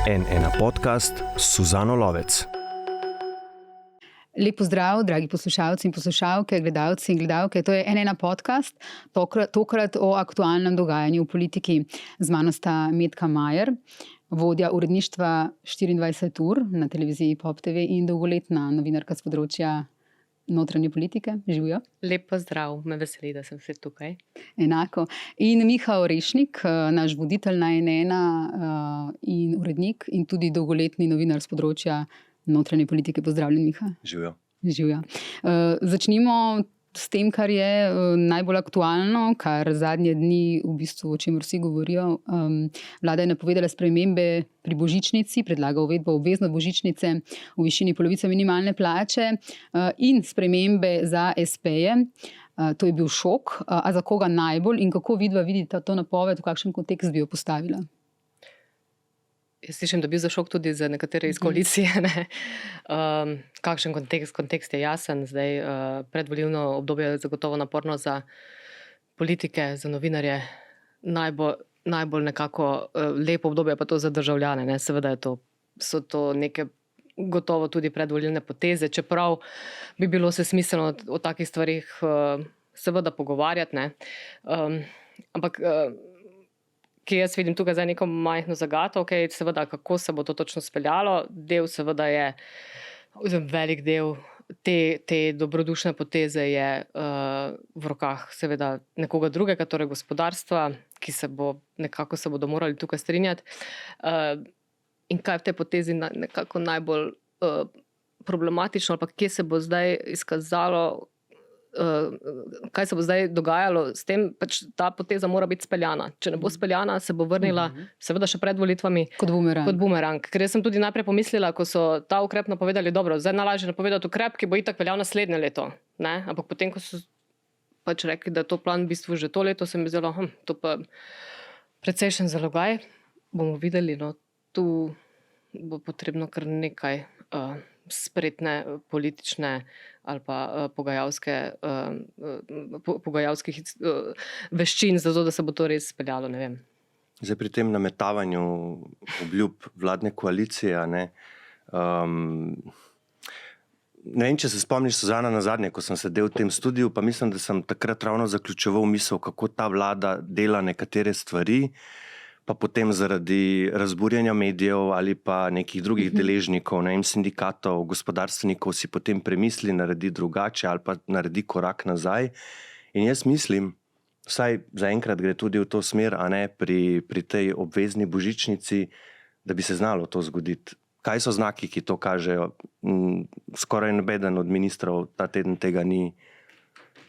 N1 podcast s Suzano Lovec. Lep pozdrav, dragi poslušalci in poslušalke, gledalci in gledalke. To je N1 podcast, tokrat o aktualnem dogajanju v politiki. Z mano sta Metka Majer, vodja uredništva 24 ur na televiziji Pop TV in dolgoletna novinarka s področja notranje politike. Živijo. Lep pozdrav, me veseli, da sem se tukaj. Enako. In Miha Orešnik, naš voditelj na N1 in urednik in tudi dolgoletni novinar s področja notranje politike. Pozdravljen, Miha. Živijo. Živja. Začnimo s tem, kar je najbolj aktualno, kar zadnje dni v bistvu, o čemer vsi govorijo. Vlada je napovedala spremembe pri božičnici, predlaga uvedbo obvezne božičnice v višini polovice minimalne plače in spremembe za espeje. To je bil šok. A za koga najbolj in kako vidva vidita to napoved, v kakšen kontekst bi jo postavila? Jaz slišim, da bi bil za šok tudi za nekatere iz koalicije. Kakšen kontekst je jasen. Zdaj, predvolilno obdobje je zagotovo naporno za politike, za novinarje. Najbolj nekako lepo obdobje pa to za državljane. Ne? Seveda so to neke gotovo tudi predvolilne poteze, čeprav bi bilo se smiselno o takih stvarih seveda pogovarjati. Ne? Ampak ki jaz vidim tukaj zdaj neko majhno zagato, seveda, kako se bo to točno speljalo. Del seveda je, velik del te dobrodušne poteze je v rokah seveda nekoga drugega, torej gospodarstva, ki se bodo morali tukaj strinjati. In kaj v tej potezi nekako najbolj problematično, ali pa kje se bo zdaj izkazalo, kaj se bo zdaj dogajalo s tem, pač ta poteza mora biti speljana. Če ne bo speljana, se bo vrnila seveda še pred volitvami kot bumerang. Ker jaz sem tudi najprej pomislila, ko so ta ukrep napovedali, dobro, zdaj najlažje napovedati ukrep, ki bo itak veljal naslednje leto. Ne? Ampak potem, ko so pač rekli, da je to plan v bistvu že to leto, se mi zdelo, to pa precejšen zalogaj. Bomo videli, tu bo potrebno kar nekaj spretne politične ali pa pogajalskih veščin, zato da se bo to res speljalo, ne vem. Zdaj pri tem nametavanju obljub vladne koalicije, ne vem, če se spomniš, Suzana, nazadnje, ko sem sedel v tem studiu, pa mislim, da sem takrat ravno zaključeval misel, kako ta vlada dela nekatere stvari, pa potem zaradi razburjanja medijev ali pa nekih drugih deležnikov, sindikatov, gospodarstvenikov si potem premisli, naredi drugače ali pa naredi korak nazaj. In jaz mislim, vsaj zaenkrat gre tudi v to smer, a ne pri tej obvezni božičnici, da bi se znalo to zgoditi. Kaj so znaki, ki to kažejo? Skoraj nobeden od ministrov ta teden tega ni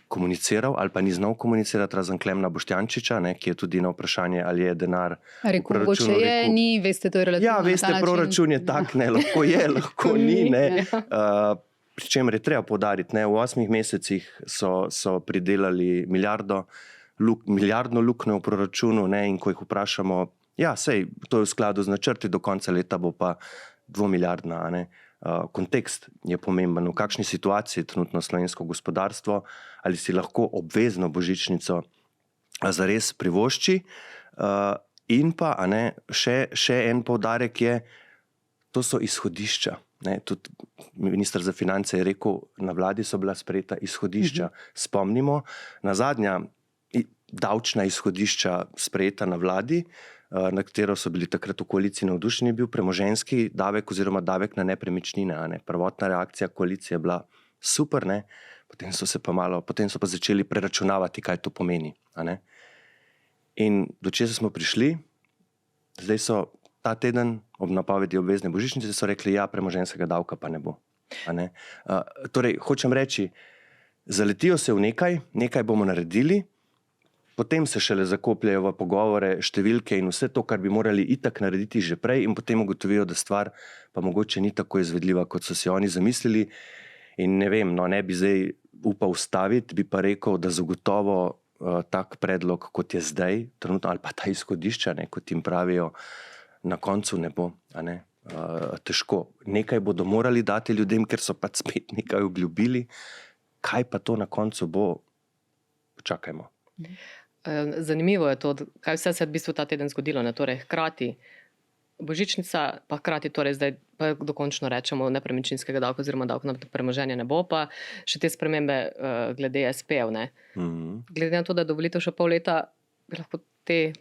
komuniciral ali pa ni znal komunicirati, razen Klemna Boštjančiča, ki je tudi na vprašanje, ali je denar v proračunu. Ni, veste, to je relativno. Ja, veste, proračun je tak, lahko je, lahko ni. Pri čemer je treba poudariti, v 8 mesecih so pridelali milijardno luknjo v proračunu, in ko jih vprašamo, sej, to je v skladu z načrti, do konca leta bo pa 2-milijardna, kontekst je pomemben, v kakšni situaciji trenutno slovensko gospodarstvo, ali si lahko obvezno božičnico zares privošči. In pa še en poudarek je, to so izhodišča. Tudi minister za finance je rekel, na vladi so bila sprejeta izhodišča. Spomnimo, na zadnja davčna izhodišča sprejeta na vladi, na katero so bili takrat v koaliciji navdušeni, bil premoženjski davek oziroma davek na nepremičnine. Prvotna reakcija koalicije je bila super, potem so pa začeli preračunavati, kaj to pomeni. In do česa smo prišli? Zdaj so ta teden ob napovedi obvezne božičnice so rekli, premoženjskega davka pa ne bo. Torej, hočem reči, zaletijo se v nekaj bomo naredili, potem se šele zakopljajo v pogovore, številke in vse to, kar bi morali itak narediti že prej, in potem ugotovijo, da stvar pa mogoče ni tako izvedljiva, kot so si oni zamislili. In ne vem, ne bi zdaj upal staviti, bi pa rekel, da zagotovo tak predlog, kot je zdaj, trenutno, ali pa ta izhodišča, kot jim pravijo, na koncu ne bo. Težko. Nekaj bodo morali dati ljudem, ker so pač spet nekaj obljubili. Kaj pa to na koncu bo? Počakajmo. Zanimivo je to, kaj vse se je v bistvu ta teden zgodilo. Torej, hkrati božičnica, pa hkrati torej zdaj pa dokončno rečemo nepremičninskega davka oziroma davka na premoženje ne bo, pa še te spremembe glede SP-ev. Glede na to, da do volitev še pol leta, bi lahko te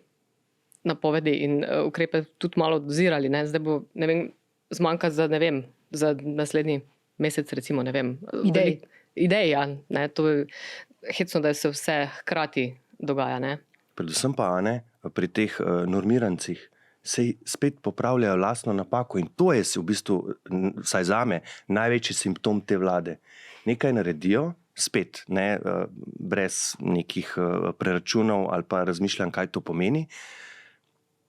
napovedi in ukrepe tudi malo dozirali. Zdaj bo, ne vem, zmanjka za naslednji mesec, recimo, ne vem. Idej, ja. To je hecno, da se vse hkrati dogaja. Predvsem pa, pri teh normirancih se spet popravljajo lastno napako in to je v bistvu, vsaj zame, največji simptom te vlade. Nekaj naredijo, spet, brez nekih preračunov ali pa razmišljanj, kaj to pomeni.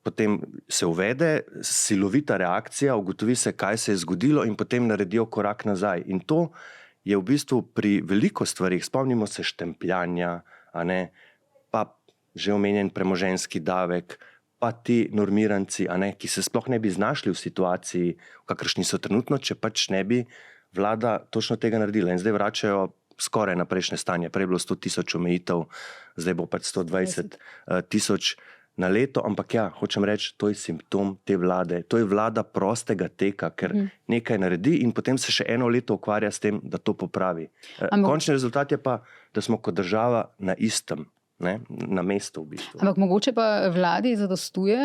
Potem se uvede silovita reakcija, ugotovi se, kaj se je zgodilo in potem naredijo korak nazaj. In to je v bistvu pri veliko stvarih, spomnimo se štempljanja, pa že omenjen premoženjski davek, pa ti normiranci, ki se sploh ne bi znašli v situaciji, v kakršni so trenutno, če pač ne bi vlada točno tega naredila. In zdaj vračajo skoraj na prejšnje stanje. Prej je bilo 100.000 omejitev, zdaj bo pač 120.000 na leto, ampak ja, hočem reči, to je simptom te vlade. To je vlada prostega teka, ker nekaj naredi in potem se še eno leto ukvarja s tem, da to popravi. Končni rezultat je pa, da smo kot država na istem, na mestu v bistvu. Ampak mogoče pa vladi zadostuje,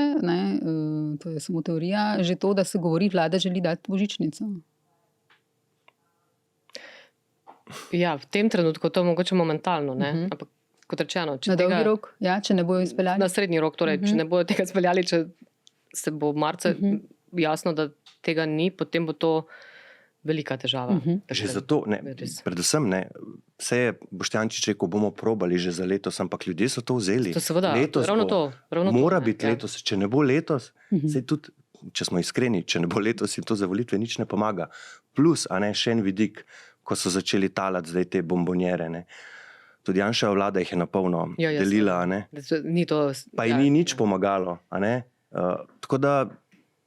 to je samo teorija, že to, da se govori, vlada želi dati božičnico. Ja, v tem trenutku to mogoče momentalno, ampak kot rečeno, na dolgi rok, če ne bojo izpeljali. Na srednji rok, torej, če ne bojo tega izpeljali, če se bo marca jasno, da tega ni, potem bo to velika težava. Že zato, predvsem vse je Boštjančič rekel, bomo probali že za letos, ampak ljudje so to vzeli. To seveda, letos ravno to. Mora biti letos, če ne bo letos, saj tudi, če smo iskreni, če ne bo letos in to za volitve nič ne pomaga. Plus, še en vidik, ko so začeli talati zdaj te bombonjere, tudi Janševa vlada jih je napolno delila, pa ji ni nič pomagalo. Tako da,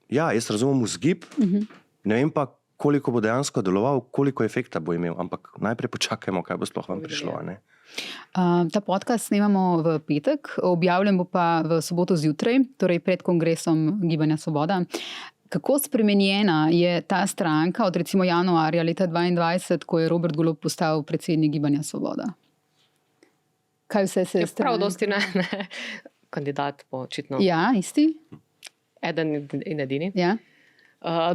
jaz razumem vzgib, ne vem pa, koliko bo dejansko deloval, koliko efekta bo imel, ampak najprej počakajmo, kaj bo sploh vam prišlo. Ta podcast snemamo v petek, objavljen bo pa v soboto zjutraj, torej pred kongresom Gibanja Svoboda. Kako spremenjena je ta stranka od recimo januarja leta 2022, ko je Robert Golob postal predsednik Gibanja Svoboda? Kaj vse se je prav dosti ne. Kandidat bo očitno. Ja, isti. Eden in edini. Ja.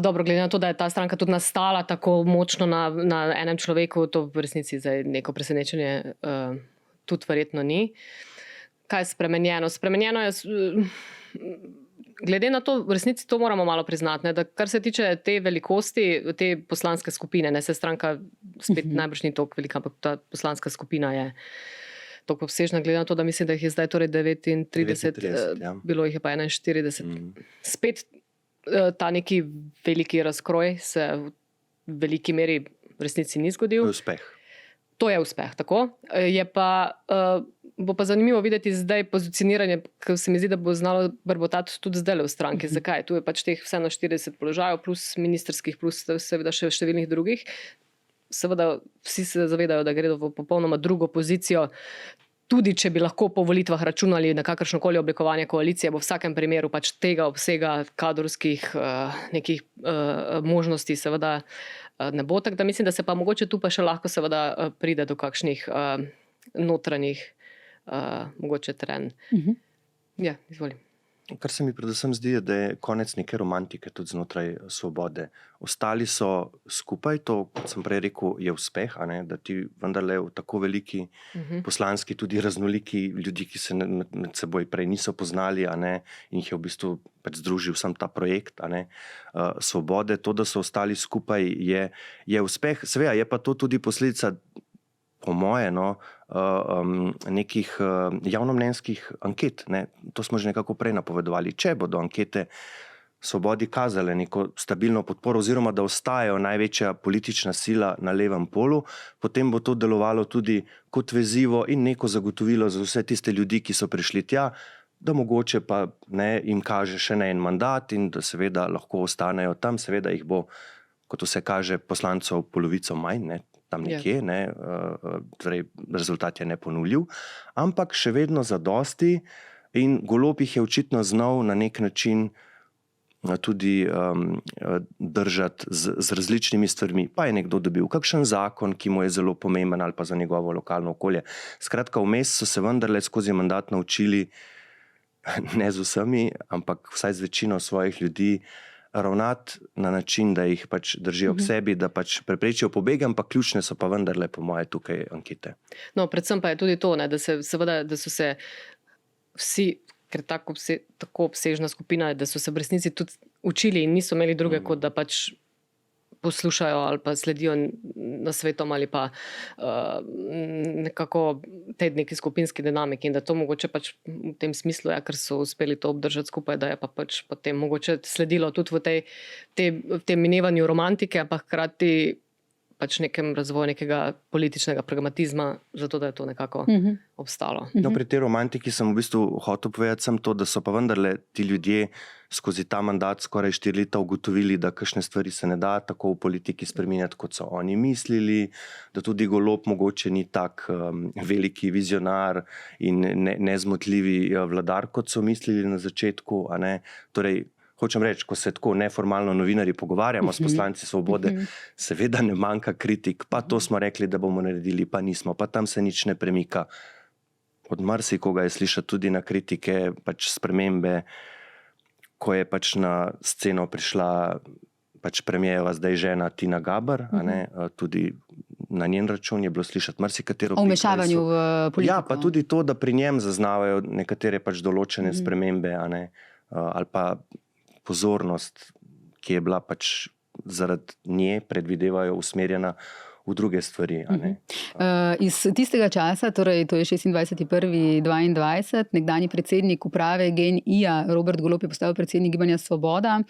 Dobro, glede na to, da je ta stranka tudi nastala tako močno na enem človeku, to v resnici zdaj neko presenečenje tudi verjetno ni. Kaj je spremenjeno? Spremenjeno je, glede na to, v resnici to moramo malo priznati, da kar se tiče te velikosti, te poslanske skupine, se stranka spet najbrž ni toliko velika, ampak ta poslanska skupina je toliko obsežna, glede na to, da mislim, da jih je zdaj torej 39, bilo jih je pa 41. Spet ta neki veliki razkroj se v veliki meri v resnici ni zgodil. Uspeh. To je uspeh, tako. Bo pa zanimivo videti zdaj pozicioniranje, ker se mi zdi, da bo znalo brbotati tudi zdaj v stranki. Zakaj? Tu je pač teh vseeno 40 položajev, plus ministerskih, plus seveda še številnih drugih. Seveda vsi se zavedajo, da gredo v popolnoma drugo pozicijo. Tudi če bi lahko po volitvah računali na kakršnokoli oblikovanje koalicije, bo v vsakem primeru pač tega obsega kadrovskih nekih možnosti seveda ne bo. Tako da mislim, da se pa mogoče tu pa še lahko seveda pride do kakšnih notranjih mogoče trenj. Ja, izvolim. Kar se mi predvsem zdi, da je konec neke romantike tudi znotraj Svobode. Ostali so skupaj, to, kot sem prej rekel, je uspeh, da ti vendarle v tako veliki poslanski, tudi raznoliki ljudi, ki se med seboj prej niso poznali, in jih je v bistvu pač združil sam ta projekt Svobode. To, da so ostali skupaj, je uspeh. Seveda je pa to tudi posledica, po moje, nekih javnomnenjskih anket. To smo že nekako prej napovedovali. Če bodo ankete Svobodi kazale neko stabilno podporo oziroma da ostajajo največja politična sila na levem polu, potem bo to delovalo tudi kot vezivo in neko zagotovilo za vse tiste ljudi, ki so prišli tja, da mogoče pa jim kaže še en mandat in da seveda lahko ostanejo tam. Seveda jih bo, kot vse kaže, poslancev polovico manj, tam nekje, torej rezultat je neponavljiv, ampak še vedno zadosti in Golob jih je očitno znal na nek način tudi držati z različnimi stvarmi. Pa je nekdo dobil kakšen zakon, ki mu je zelo pomemben ali pa za njegovo lokalno okolje. Skratka, vmes so se vendarle skozi mandat naučili, ne z vsemi, ampak vsaj z večino svojih ljudi, ravnati na način, da jih pač držijo k sebi, da pač preprečijo pobege, ampak ključne so pa vendarle po moje tukaj ankete. No, predvsem pa je tudi to, ne, da so se vsi, ker tako obsežna skupina je, da so se v resnici tudi učili in niso imeli druge, kot da pač poslušajo ali pa sledijo nasvetom ali pa nekako tej neki skupinski dinamiki in da to mogoče pač v tem smislu, ker so uspeli to obdržati skupaj, da je pa pač potem mogoče sledilo tudi v tem minevanju romantike, ampak hkrati pač nekem razvoju nekega političnega pragmatizma, zato da je to nekako obstalo. No, pri tej romantiki sem v bistvu hotel povedati sem to, da so pa vendarle ti ljudje skozi ta mandat skoraj 4 leta ugotovili, da kakšne stvari se ne da tako v politiki spreminjati, kot so oni mislili, da tudi Golob mogoče ni tak veliki vizionar in nezmotljivi vladar, kot so mislili na začetku, a ne? Torej, hočem reči, ko se tako neformalno novinarji pogovarjamo s poslanci Svobode, seveda ne manjka kritik, pa to smo rekli, da bomo naredili, pa nismo, pa tam se nič ne premika. Od marsikoga je slišati tudi na kritike, pač spremembe, ko je pač na sceno prišla pač premijeva zdaj žena Tina Gaber, a ne, tudi na njen račun je bilo slišati marsikatero o vmešavanju v politiko. Ja, pa tudi to, da pri njem zaznavajo nekatere pač določene spremembe, a ne, ali pa pozornost, ki je bila pač zaradi nje, predvidevajo, usmerjena v druge stvari. A ne? Iz tistega časa, torej to je 26.1.2022, nekdanji predsednik uprave GEN-I-ja Robert Golob je postal predsednik Gibanja Svoboda.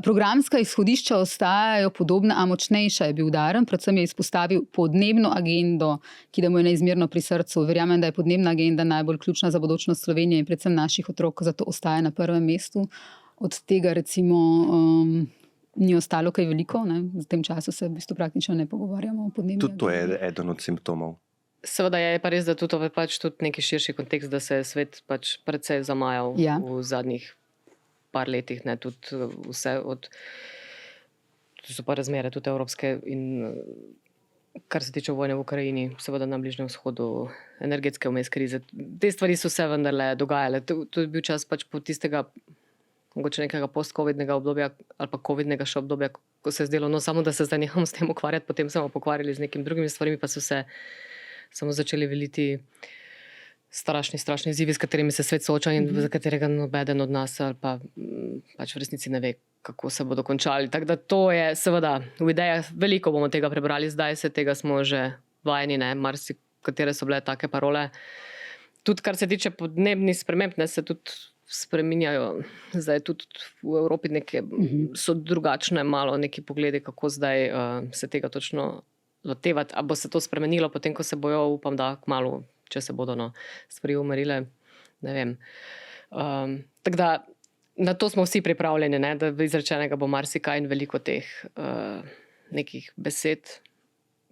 Programska izhodišča ostajajo podobna, a močnejša je bil udaren. Predvsem je izpostavil podnebno agendo, ki da mu je neizmerno pri srcu. Verjamem, da je podnebna agenda najbolj ključna za bodočnost Slovenije in predvsem naših otrok, zato ostaja na prvem mestu. Od tega recimo ni ostalo kaj veliko, ne? V tem času se v bistvu praktično ne pogovarjamo o podnebni agenda. Tudi to je eden od simptomov. Seveda je pa res, da tudi neki širši kontekst, da se je svet pač precej zamajal v zadnjih par letih, ne, tudi vse od, to so pa razmere tudi evropske in kar se tiče vojne v Ukrajini, seveda na Bližnjem vzhodu, energetske vmes krize. Te stvari so se vendarle dogajale. To je bil čas pač po tistega mogoče nekega post-covidnega obdobja ali pa covidnega še obdobja, ko se je zdelo, no samo da se zdaj nehamo s tem ukvarjati, potem smo pokvarjali z nekimi drugimi stvarmi, pa so se samo začeli veliti strašni izzivi, s katerimi se svet sooča in za katerega nobeden od nas ali pa pač v resnici ne ve, kako se bodo končali. Tako da to je seveda v idejah, veliko bomo tega prebrali, zdaj se tega smo že vajeni, ne, katere so bile take parole. Tudi kar se tiče podnebnih sprememb, ne, se tudi spreminjajo. Zdaj tudi v Evropi so drugačne malo neki pogledi, kako zdaj se tega točno lotevati. A bo se to spremenilo potem, ko se bojo, upam, da kmalu, če se bodo stvari umirile, ne vem. Tako da na to smo vsi pripravljeni, ne, da izrečenega bo marsikaj in veliko teh nekih besed.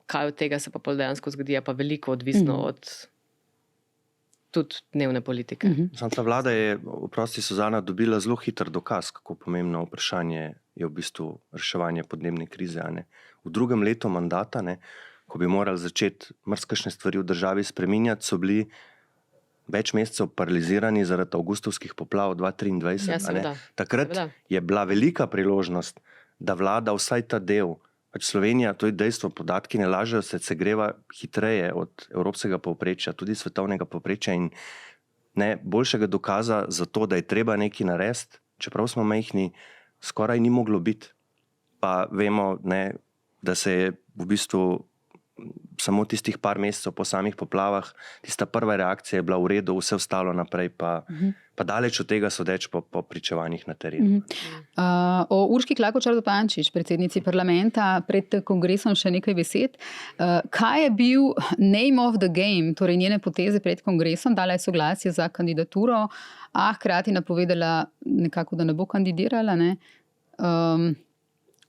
Kaj od tega se pa pol dejansko zgodi, je pa veliko odvisno od tudi dnevne politike. Ta vlada je, oprosti Suzana, dobila zelo hiter dokaz, kako pomembno vprašanje je v bistvu reševanje podnebne krize. A ne. V drugem letu mandata, ne, ko bi morali začeti marsikšne stvari v državi spreminjati, so bili več mesecev paralizirani zaradi avgustovskih poplav 2023. Ja, seveda. Takrat je bila velika priložnost, da vlada vsaj ta del. Pač Slovenija, to je dejstvo, podatki ne lažejo, se segreva hitreje od evropskega povprečja, tudi svetovnega povprečja in ne boljšega dokaza za to, da je treba nekaj narediti, čeprav smo majhni, skoraj ni moglo biti. Pa vemo, ne, da se je v bistvu samo tistih par mesecev po samih poplavah, tista prva reakcija je bila v redu, vse ostalo naprej pa daleč od tega sodeč po pričevanjih na terenu. O Urški Klakočar Zupančič, predsednici parlamenta, pred kongresom še nekaj besed. Kaj je bil name of the game, torej njene poteze pred kongresom? Dala je soglasje za kandidaturo, a hkrati napovedala nekako, da ne bo kandidirala, ne?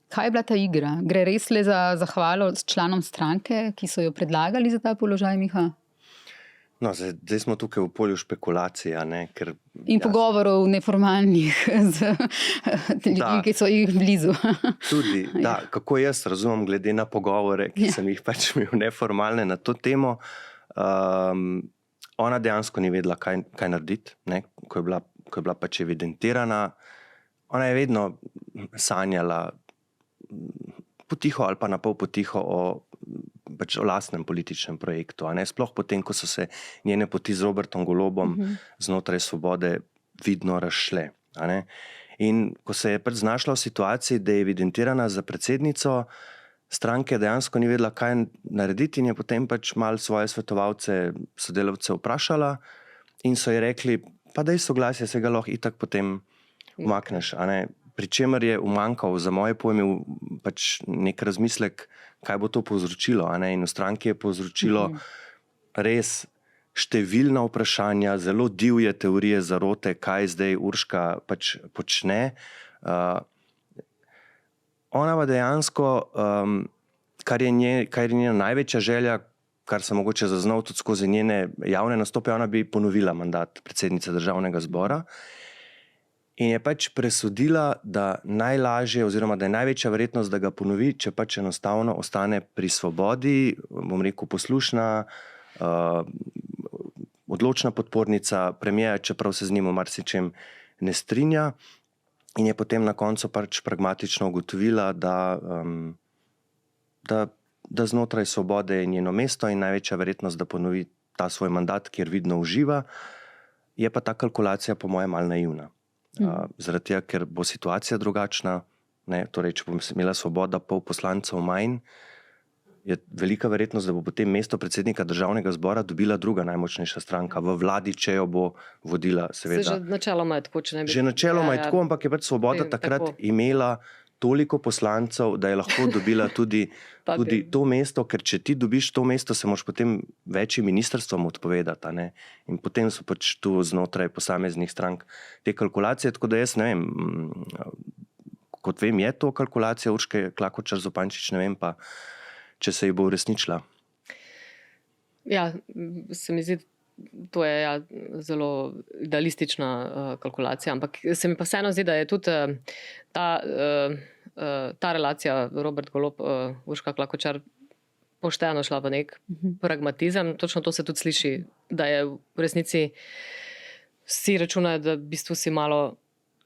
Kaj je bila ta igra? Gre res le za zahvalo s članom stranke, ki so jo predlagali za ta položaj, Miha? No, zdaj smo tukaj v polju špekulacij, a ne, ker In pogovorov neformalnih z ljudmi, ki so jih blizu. tudi, da, kako jaz razumem, glede na pogovore, ki sem jih pač imel neformalne na to temo, ona dejansko ni vedela, kaj narediti, ne, ko je bila pač evidentirana. Ona je vedno sanjala potiho ali pa na pol potiho pač o lastnem političnem projektu, a ne, sploh potem, ko so se njene poti z Robertom Golobom znotraj Svobode vidno razšle, a ne. In ko se je pač znašla v situaciji, da je evidentirana za predsednico stranke, dejansko ni vedela, kaj narediti, in je potem pač malo svoje svetovalce, sodelavce vprašala in so ji rekli, pa daj soglasje, se ga lahko itak potem umakneš, a ne. Pričemer je umanjkal za moje pojme pač nek razmislek, kaj bo to povzročilo, a ne. In v stranki je povzročilo res številna vprašanja, zelo divje teorije zarote, kaj zdaj Urška pač počne. Ona pa dejansko, kar je njena največja želja, kar sem mogoče zaznal tudi skozi njene javne nastope, ona bi ponovila mandat predsednice Državnega zbora. In je pač presodila, da najlažje oziroma da je največja verjetnost, da ga ponovi, če pač enostavno ostane pri Svobodi, bom rekel poslušna, odločna podpornica premierja, čeprav se z njim o marsičem ne strinja. In je potem na koncu pač pragmatično ugotovila, da znotraj Svobode je njeno mesto in največja verjetnost, da ponovi ta svoj mandat, kjer vidno uživa. Je pa ta kalkulacija po mojem malo naivna. Zaradi tega, ker bo situacija drugačna, ne, torej, če bo imela Svoboda pol poslancev manj, je velika verjetnost, da bo potem mesto predsednika Državnega zbora dobila druga najmočnejša stranka v vladi, če jo bo vodila, seveda. Že načeloma je tako, če ne bi... Že načeloma je tako, ampak je pač Svoboda takrat imela toliko poslancev, da je lahko dobila tudi to mesto, ker če ti dobiš to mesto, se moraš potem večjim ministrstvom odpovedati, a ne. In potem so pač tu znotraj posameznih strank te kalkulacije, tako da jaz ne vem, kot vem, je to kalkulacija Urške Klakočar Zupančič, ne vem pa, če se ji bo uresničila. Ja, se mi zdi, to je zelo idealistična kalkulacija, ampak se mi pa vseeno zdi, da je tudi ta relacija Robert Golob, Urška Klakočar pošteno šla v nek pragmatizem. Točno to se tudi sliši, da je v resnici vsi računajo, da v bistvu si malo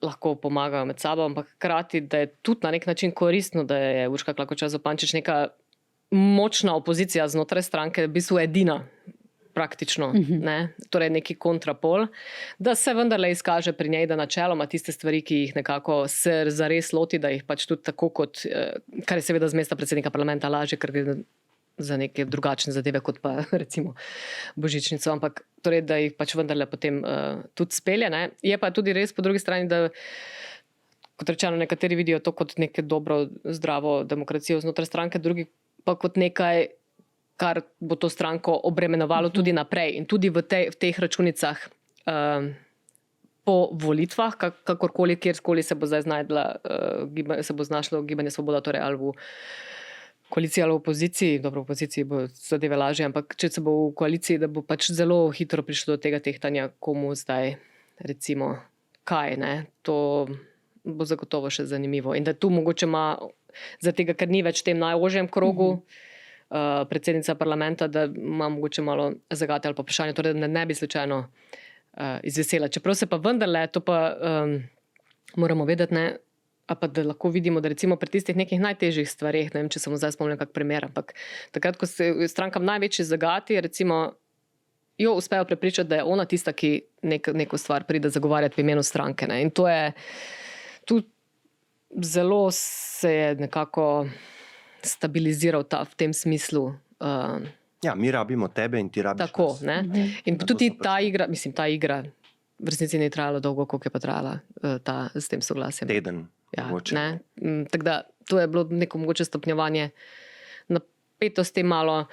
lahko pomagajo med sabo, ampak hkrati, da je tudi na nek način koristno, da je Urška Klakočar Zupančič neka močna opozicija znotraj stranke, v bistvu edina praktično, ne? Torej neki kontrapol, da se vendarle izkaže pri njej, da načeloma tiste stvari, ki jih nekako se zares loti, da jih pač tudi tako kot, kar je seveda z mesta predsednika parlamenta lažje, ker gre za neke drugačne zadeve, kot pa recimo božičnico, ampak torej, da jih pač vendarle potem tudi spelje, ne? Je pa tudi res po drugi strani, da kot rečeno, nekateri vidijo to kot neke dobro, zdravo demokracijo znotraj stranke, drugi pa kot nekaj, kar bo to stranko obremenovalo tudi naprej in tudi v teh računicah po volitvah, kakorkoli, kjerkoli se bo zdaj se bo znašlo Gibanje Svoboda, torej ali v koaliciji ali v opoziciji, dobro, v opoziciji bo zadeve lažje, ampak če se bo v koaliciji, da bo pač zelo hitro prišlo do tega tehtanja, komu zdaj recimo kaj, ne, to bo zagotovo še zanimivo. In da tu mogoče ima, zaradi tega, ker ni več v tem najožjem krogu, predsednica parlamenta, da ima mogoče malo zagate ali pa vprašanje, torej da ne bi slučajno izvesela. Čeprav se pa vendarle, to pa moramo vedeti, ne, a pa da lahko vidimo, da recimo pri tistih nekih najtežjih stvareh, ne vem, če sem zdaj spomnil kak primer, ampak takrat, ko se strankam največji zagati, recimo jo uspejo prepričati, da je ona tista, ki neko stvar pride zagovarjati v imenu stranke, ne. In to je, tu zelo se je nekako stabiliziral v tem smislu. Ja, mi rabimo tebe in ti rabiš tako, nas. Ne? In tudi ta igra, ta igra v resnici ni trajala dolgo, koliko je pa trajala s tem soglasjem. Teden. Ja, ne? Tako da to je bilo neko mogoče stopnjevanje napetosti malo,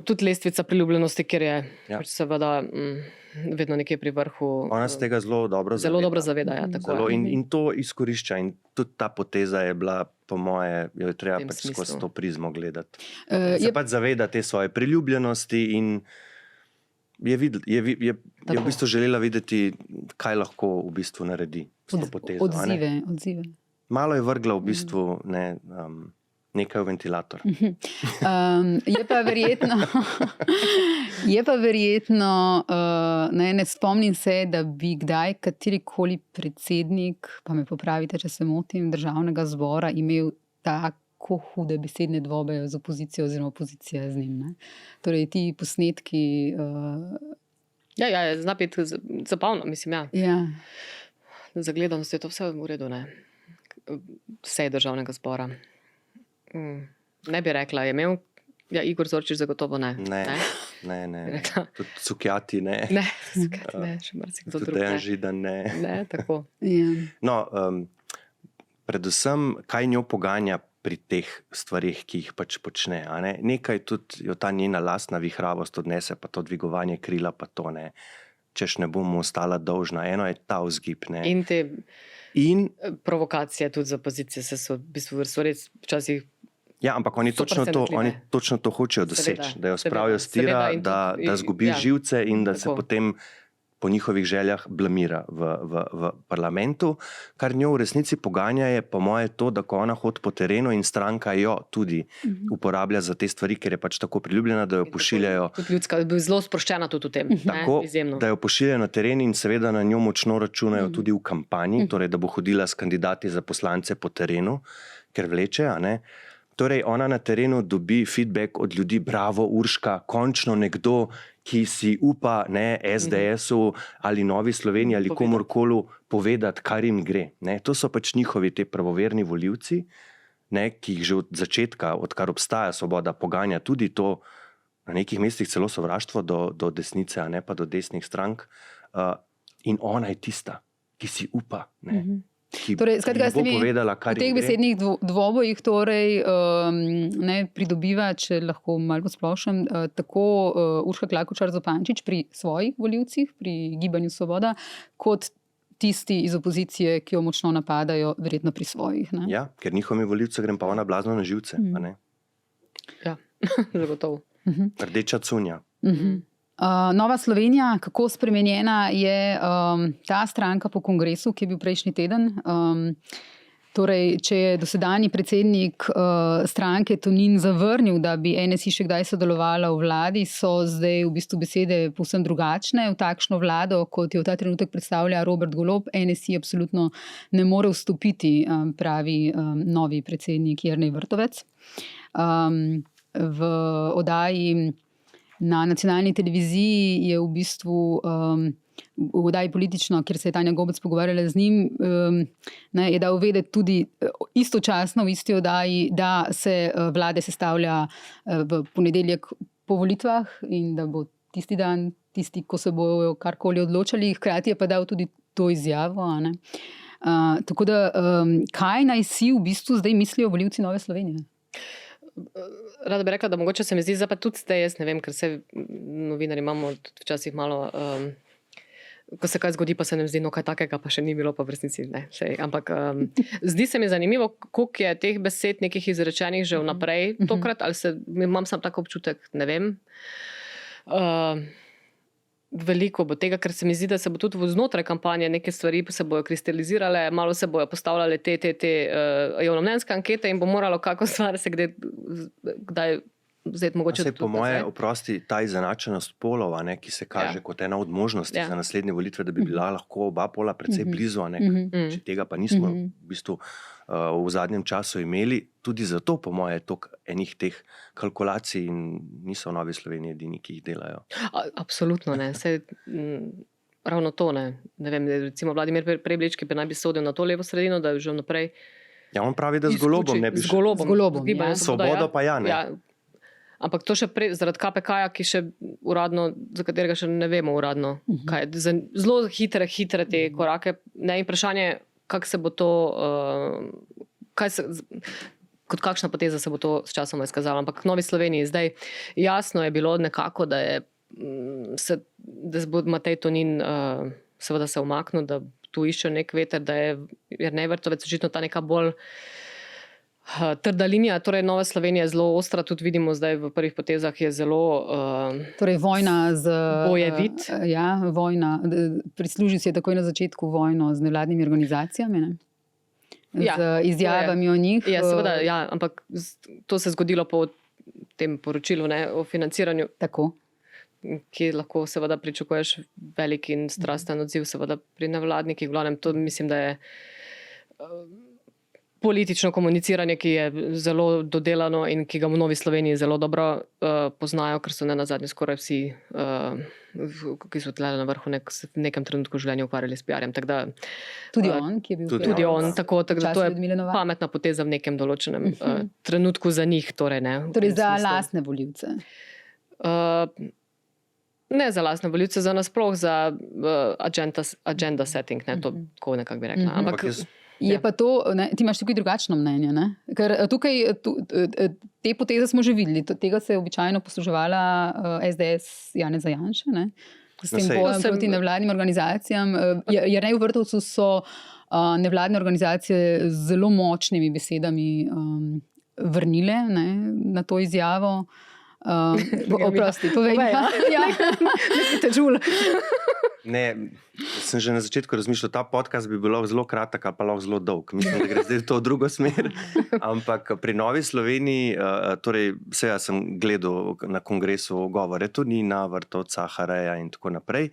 tudi lestvica priljubljenosti, ker je pač seveda vedno nekje pri vrhu. Ona se tega zelo dobro zaveda. Ja, tako zelo, in to izkorišča. In tudi ta poteza je bila, po moje, jo je treba pač skozi to prizmo gledati. Se pač zaveda te svoje priljubljenosti in je v bistvu želela videti, kaj lahko v bistvu naredi s to potezo. Odzive. Malo je vrgla v bistvu nekaj v ventilator. Je pa verjetno, ne spomnim se, da bi kdaj katerikoli predsednik, pa me popravite, če se motim, državnega zbora imel tako hude besedne dvobe z opozicijo oziroma opozicija z njim. Ne? Torej, ti posnetki... Ja, zna biti zabavno, mislim, ja. Ja. Za gledanost je to vse v redu, ne. Vse državnega zbora. Ne bi rekla, je imel Igor Zorčič zagotovo ne. Ne. Tudi Cukjati ne. Ne, še marsikdo drug. Tudi Dejan Židan ne. Ne, tako. Yeah. No, predvsem, kaj njo poganja pri teh stvarih, ki jih pač počne. A ne? Nekaj tudi jo ta njena lastna vihravost odnese, pa to dvigovanje krila, pa to ne. Češ ne bomo ostala dolžna. Eno je ta vzgib. Ne? In provokacije tudi za opozicije so v bistvu res včasih. Ja, ampak oni točno to hočejo doseči, da jo spravijo s tira, da zgubi živce in da se potem po njihovih željah blamira v parlamentu. Kar njo v resnici poganja je po moje to, da ko ona hodi po terenu in stranka jo tudi uporablja za te stvari, ker je pač tako priljubljena, da jo pošiljajo. Tudi ljudska, da bi zelo sproščena tudi v tem. Tako, da jo pošiljajo na teren in seveda na njo močno računajo tudi v kampanji, torej da bo hodila s kandidati za poslance po terenu, ker vleče, a ne. Torej, ona na terenu dobi feedback od ljudi, bravo, Urška, končno nekdo, ki si upa SDS-u ali Novi Sloveniji ali komorkoli povedati, kar jim gre. Ne? To so pač njihovi te pravoverni volivci, ki jih že od začetka, odkar obstaja Svoboda, poganja tudi to, na nekih mestih celo sovraštvo do desnice, a ne pa do desnih strank. In ona je tista, ki si upa, ki bo povedala, kar je. V teh besednih dvobojih torej pridobiva, če lahko malo posplošim, tako Urška Klakočar Zupančič pri svojih volivcih, pri Gibanju Svoboda, kot tisti iz opozicije, ki jo močno napadajo, verjetno pri svojih. Ne? Ja, ker njihovi volivci grem pa ona blazno na živce. Ne? Ja, zagotovo. Rdeča cunja. Nova Slovenija, kako spremenjena je ta stranka po kongresu, ki je bil prejšnji teden. Torej, če je dosedanji predsednik stranke Tonin zavrnil, da bi NSI še kdaj sodelovala v vladi, so zdaj v bistvu besede povsem drugačne. V takšno vlado, kot jo v ta trenutek predstavlja Robert Golob, NSI absolutno ne more vstopiti, pravi novi predsednik Jernej Vrtovec. V oddaji na nacionalni televiziji je v bistvu v oddaji Politično, kjer se je Tanja Gobec pogovarjala z njim, je dal vedeti tudi istočasno v isti oddaji, da se vlade sestavlja v ponedeljek po volitvah in da bo tisti dan, ko se bojo karkoli odločali, hkrati je pa dal tudi to izjavo. Tako da, kaj naj si v bistvu zdaj mislijo volivci Nove Slovenije? Rada bi rekla, da mogoče se mi zdi, pa tudi zdaj, jaz ne vem, ker se novinari imamo včasih malo, ko se kaj zgodi, pa se nam zdi, no kaj takega, pa še ni bilo, pa v resnici ne. Ampak zdi se mi zanimivo, koliko je teh besed nekih izrečenih že vnaprej tokrat, ali imam sam tako občutek, ne vem. Veliko bo tega, ker se mi zdi, da se bo tudi znotraj kampanje neke stvari se bojo kristalizirale, malo se bojo postavljale te javnomnenjske ankete in bo moralo kako stvar se kdaj vzeti mogoče. Po moje, oprosti, ta izenačenost polov, ki se kaže kot ena od možnosti za naslednje volitve, da bi bila lahko oba pola precej blizu, če tega pa nismo v bistvu v zadnjem času imeli. Tudi zato, po moje, je enih teh kalkulacij in niso v Novi Sloveniji edini, ki jih delajo. Absolutno ne. Ravno to ne. Ne vem, recimo Vladimir Preblič, ki naj bi sodil na to levo sredino, da je že vnaprej. Ja, on pravi, da z Golobom ne bi šel. Z Golobom, ja. Svobodo pa ja, ne. Ja. Ampak to še zaradi KPK-ja, ki še uradno, za katerega še ne vemo uradno. Kaj je. Zelo hitre te korake. Ne, in vprašanje, kako se bo to, kot kakšna poteza se bo to s časom izkazalo. Ampak v Novi Sloveniji zdaj jasno je bilo nekako, da bo Matej Tonin seveda se umaknil, da tu išče nek veter, da je Jernej Vrtovec očitno ta neka bolj trda linija. Torej, Nova Slovenija je zelo ostra, tudi vidimo zdaj v prvih potezah je zelo Torej, vojna z bojevid. Ja, vojna. Prislužil si je takoj na začetku vojno z nevladnimi organizacijami, ne? Z izjavami o njih. Ja, seveda, ja, ampak to se je zgodilo po tem poročilu, ne, o financiranju. Tako. Ki lahko seveda pričakuješ velik in strasten odziv seveda pri nevladnikih. V glavnem, to mislim, da je politično komuniciranje, ki je zelo dodelano in ki ga v Novi Sloveniji zelo dobro poznajo, ker so nenazadnje skoraj vsi, ki so tle na vrhu, v nekem trenutku v življenju ukvarjali s PR-jem. Tudi on, ki je bil tudi on, tako da to je pametna poteza v nekem določenem trenutku za njih. Torej za lastne volivce. Ne za lastne volivce, za nasploh, za agenda setting, ne, to tako nekako bi rekla. Ampak je pa to, ne, ti imaš tukaj drugačno mnenje, ne? Ker tukaj te poteze smo že videli, tega se je običajno posluževala SDS Janeza Janše, ne? S tem bojem proti nevladnim organizacijam. Jernej v Vrtovcu so nevladne organizacije z zelo močnimi besedami vrnile, ne, na to izjavo. Oprosti, povej. Ne, sem že na začetku razmišljal, ta podcast bi bil zelo kratek ali pa lahko zelo dolg. Mislim, da gre zdaj v to drugo smer. Ampak pri Novi Sloveniji, torej vse sem gledal na kongresu govore Tonina, Vrtovca, Hareja in tako naprej.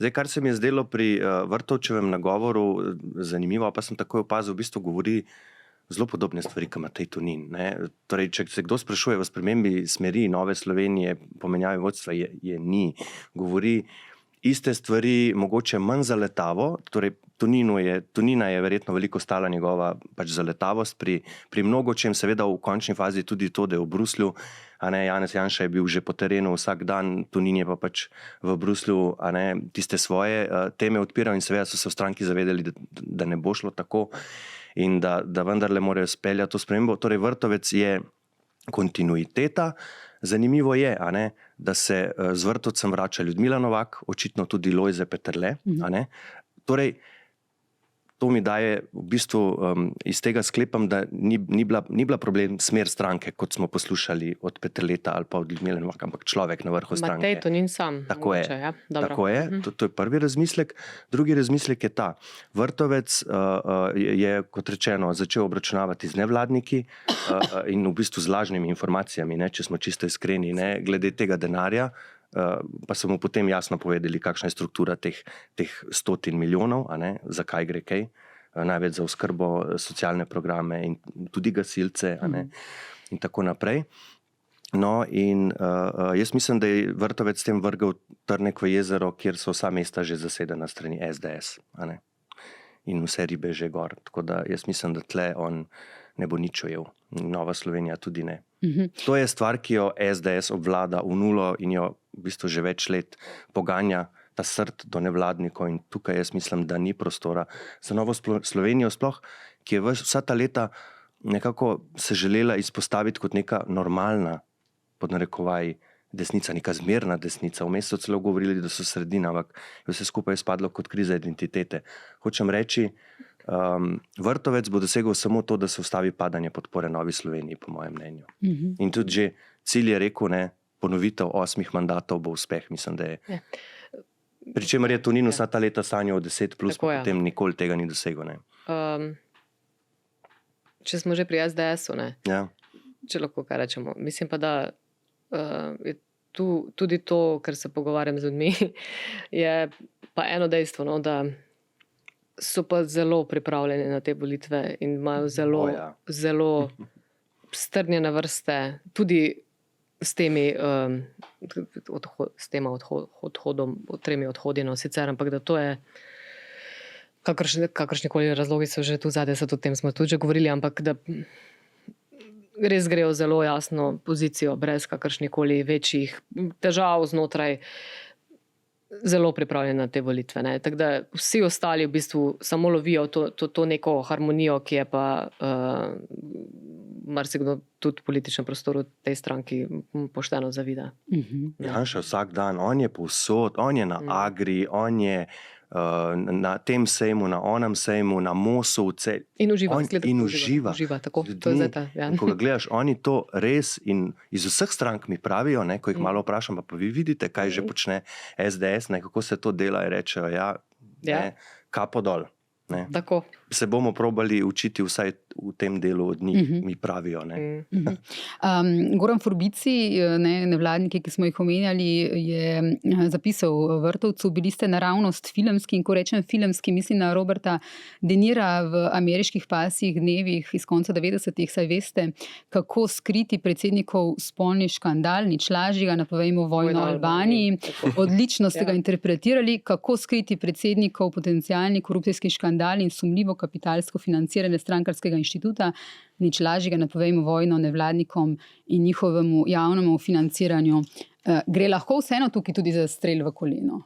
Zdaj, kar se mi je zdelo pri Vrtovčevem nagovoru zanimivo, pa sem takoj opazil, v bistvu govori zelo podobne stvari, kot Matej Tonin. Torej, če se kdo sprašuje o spremembi smeri Nove Slovenije, pomenjavi vodstva, je ni. Govori iste stvari, mogoče manj zaletavo. Torej, Tonina je verjetno veliko stala njegova pač zaletavost pri mnogočem, seveda v končni fazi tudi to, da je v Bruslju. Janez Janša je bil že po terenu vsak dan, Tonin je pa pač v Bruslju tiste svoje teme odpiral in seveda so se v stranki zavedali, da ne bo šlo tako in da vendarle morajo speljati to spremembo. Torej, Vrtovec je kontinuiteta. Zanimivo je, da se z Vrtovcem vrača Ljudmila Novak, očitno tudi Lojze Peterle. Torej, to mi daje v bistvu iz tega sklepam, da ni bila problem smer stranke, kot smo poslušali od Peterleta ali pa od Ljudmile Novak, ampak človek na vrhu stranke. Matej Tonin sam. Tako je. Ja. Tako je. To je prvi razmislek. Drugi razmislek je ta. Vrtovec je, kot rečeno, začel obračunavati z nevladniki in v bistvu z lažnimi informacijami, če smo čisto iskreni, glede tega denarja. Pa so mu potem jasno povedali, kakšna je struktura teh 100 milijonov, zakaj gre kaj, največ za oskrbo, socialne programe in tudi gasilce in tako naprej. No in jaz mislim, da je Vrtovec s tem vrgel trnek v jezero, kjer so vsa mesta že zasedena strani SDS. In vse ribe že gor. Tako da jaz mislim, da tle on ne bo nič ujel. Nova Slovenija tudi ne. To je stvar, ki jo SDS obvlada v nulo in jo v bistvu že več let poganja, ta srd do nevladnikov, in tukaj jaz mislim, da ni prostora za Novo Slovenijo sploh, ki je vsa ta leta nekako se želela izpostaviti kot neka normalna, pod narekovaji, desnica, neka zmerna desnica. Vmes so celo govorili, da so sredina, ampak je vse skupaj spadlo kot kriza identitete. Hočem reči, Vrtovec bo dosegel samo to, da se ustavi padanje podpore Novi Sloveniji, po mojem mnenju. In tudi že cilj je rekel, ponovitev 8 mandatov bo uspeh, mislim, da je. Pričemer je Tonin vsa ta leta sanjal 10+, pa potem nikoli tega ni dosegel. Če smo že pri SDS-u, ja. Če lahko kaj rečemo. Mislim pa, da je tudi to, kar se pogovarjam z ljudmi, je pa eno dejstvo, da so pa zelo pripravljeni na te volitve in imajo zelo strnjene vrste, tudi s tema odhodom, 3 odhodi, sicer, ampak da to je kakršnikoli razlogi so že tu zadaj, o tem smo tudi že govorili, ampak da res grejo zelo jasno pozicijo, brez kakršnikoli večjih težav znotraj, zelo pripravljeni na te volitve. Tako da vsi ostali v bistvu samo lovijo to neko harmonijo, ki je pa marsikdo tudi v političnem prostoru tej stranki pošteno zavida. Janša vsak dan, on je povsod, on je na Agri, on je na tem sejmu, na onem sejmu, na Mosu, v Celju. In uživa. In uživa. Tako, to je zdaj ta, ja. Ko ga gledaš, oni to res in iz vseh strank mi pravijo, ne, ko jih malo vprašam, pa vi vidite, kaj že počne SDS, ne, kako se to dela, in rečejo, ne, kapo dol. Ne. Tako. Se bomo probali učiti vsaj v tem delu od njih, mi pravijo. Ne. Goran Forbici, nevladniki, ki smo jih omenjali, je zapisal v Vrtovcu, bili ste naravnost filmski, in ko rečem filmski, mislim na Roberta De Nira v Ameriških pasjih dnevih iz konca 90-ih, saj veste, kako skriti predsednikov spolni škandal, nič lažjega, napovejmo vojno v Albaniji. Odlično ste ga interpretirali, kako skriti predsednikov potencialni korupcijski škandal in sumljivo kapitalsko financiranje strankarskega inštituta, nič lažjega, napovejmo vojno nevladnikom in njihovemu javnemu financiranju. Gre lahko vseeno tukaj tudi za strel v koleno?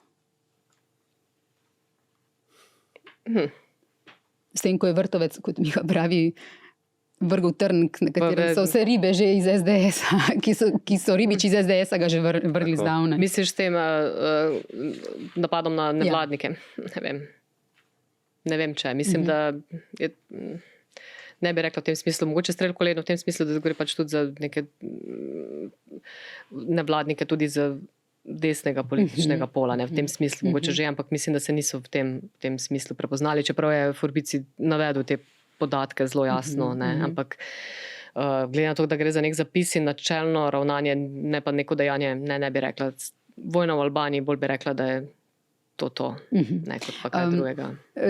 S tem, ko je Vrtovec, kot Miha pravi, vrgel trn, na katerem so vse ribe že iz SDS-a, ki so ribiči iz SDS-a ga že vrgli zdavne. Misliš s tem napadom na nevladnike? Ja. Ne vem, če. Mislim, da je, ne bi rekla v tem smislu, mogoče strel koleno v tem smislu, da gre pač tudi za neke nevladnike, tudi za desnega političnega pola, ne v tem smislu, mogoče že, ampak mislim, da se niso v tem smislu prepoznali, čeprav je Forbici navedel te podatke zelo jasno, ne, ampak glede na to, da gre za nek zapis in načelno ravnanje, ne pa neko dejanje, ne bi rekla, vojna v Albaniji, bolj bi rekla, da je to, ne kot pa kaj drugega.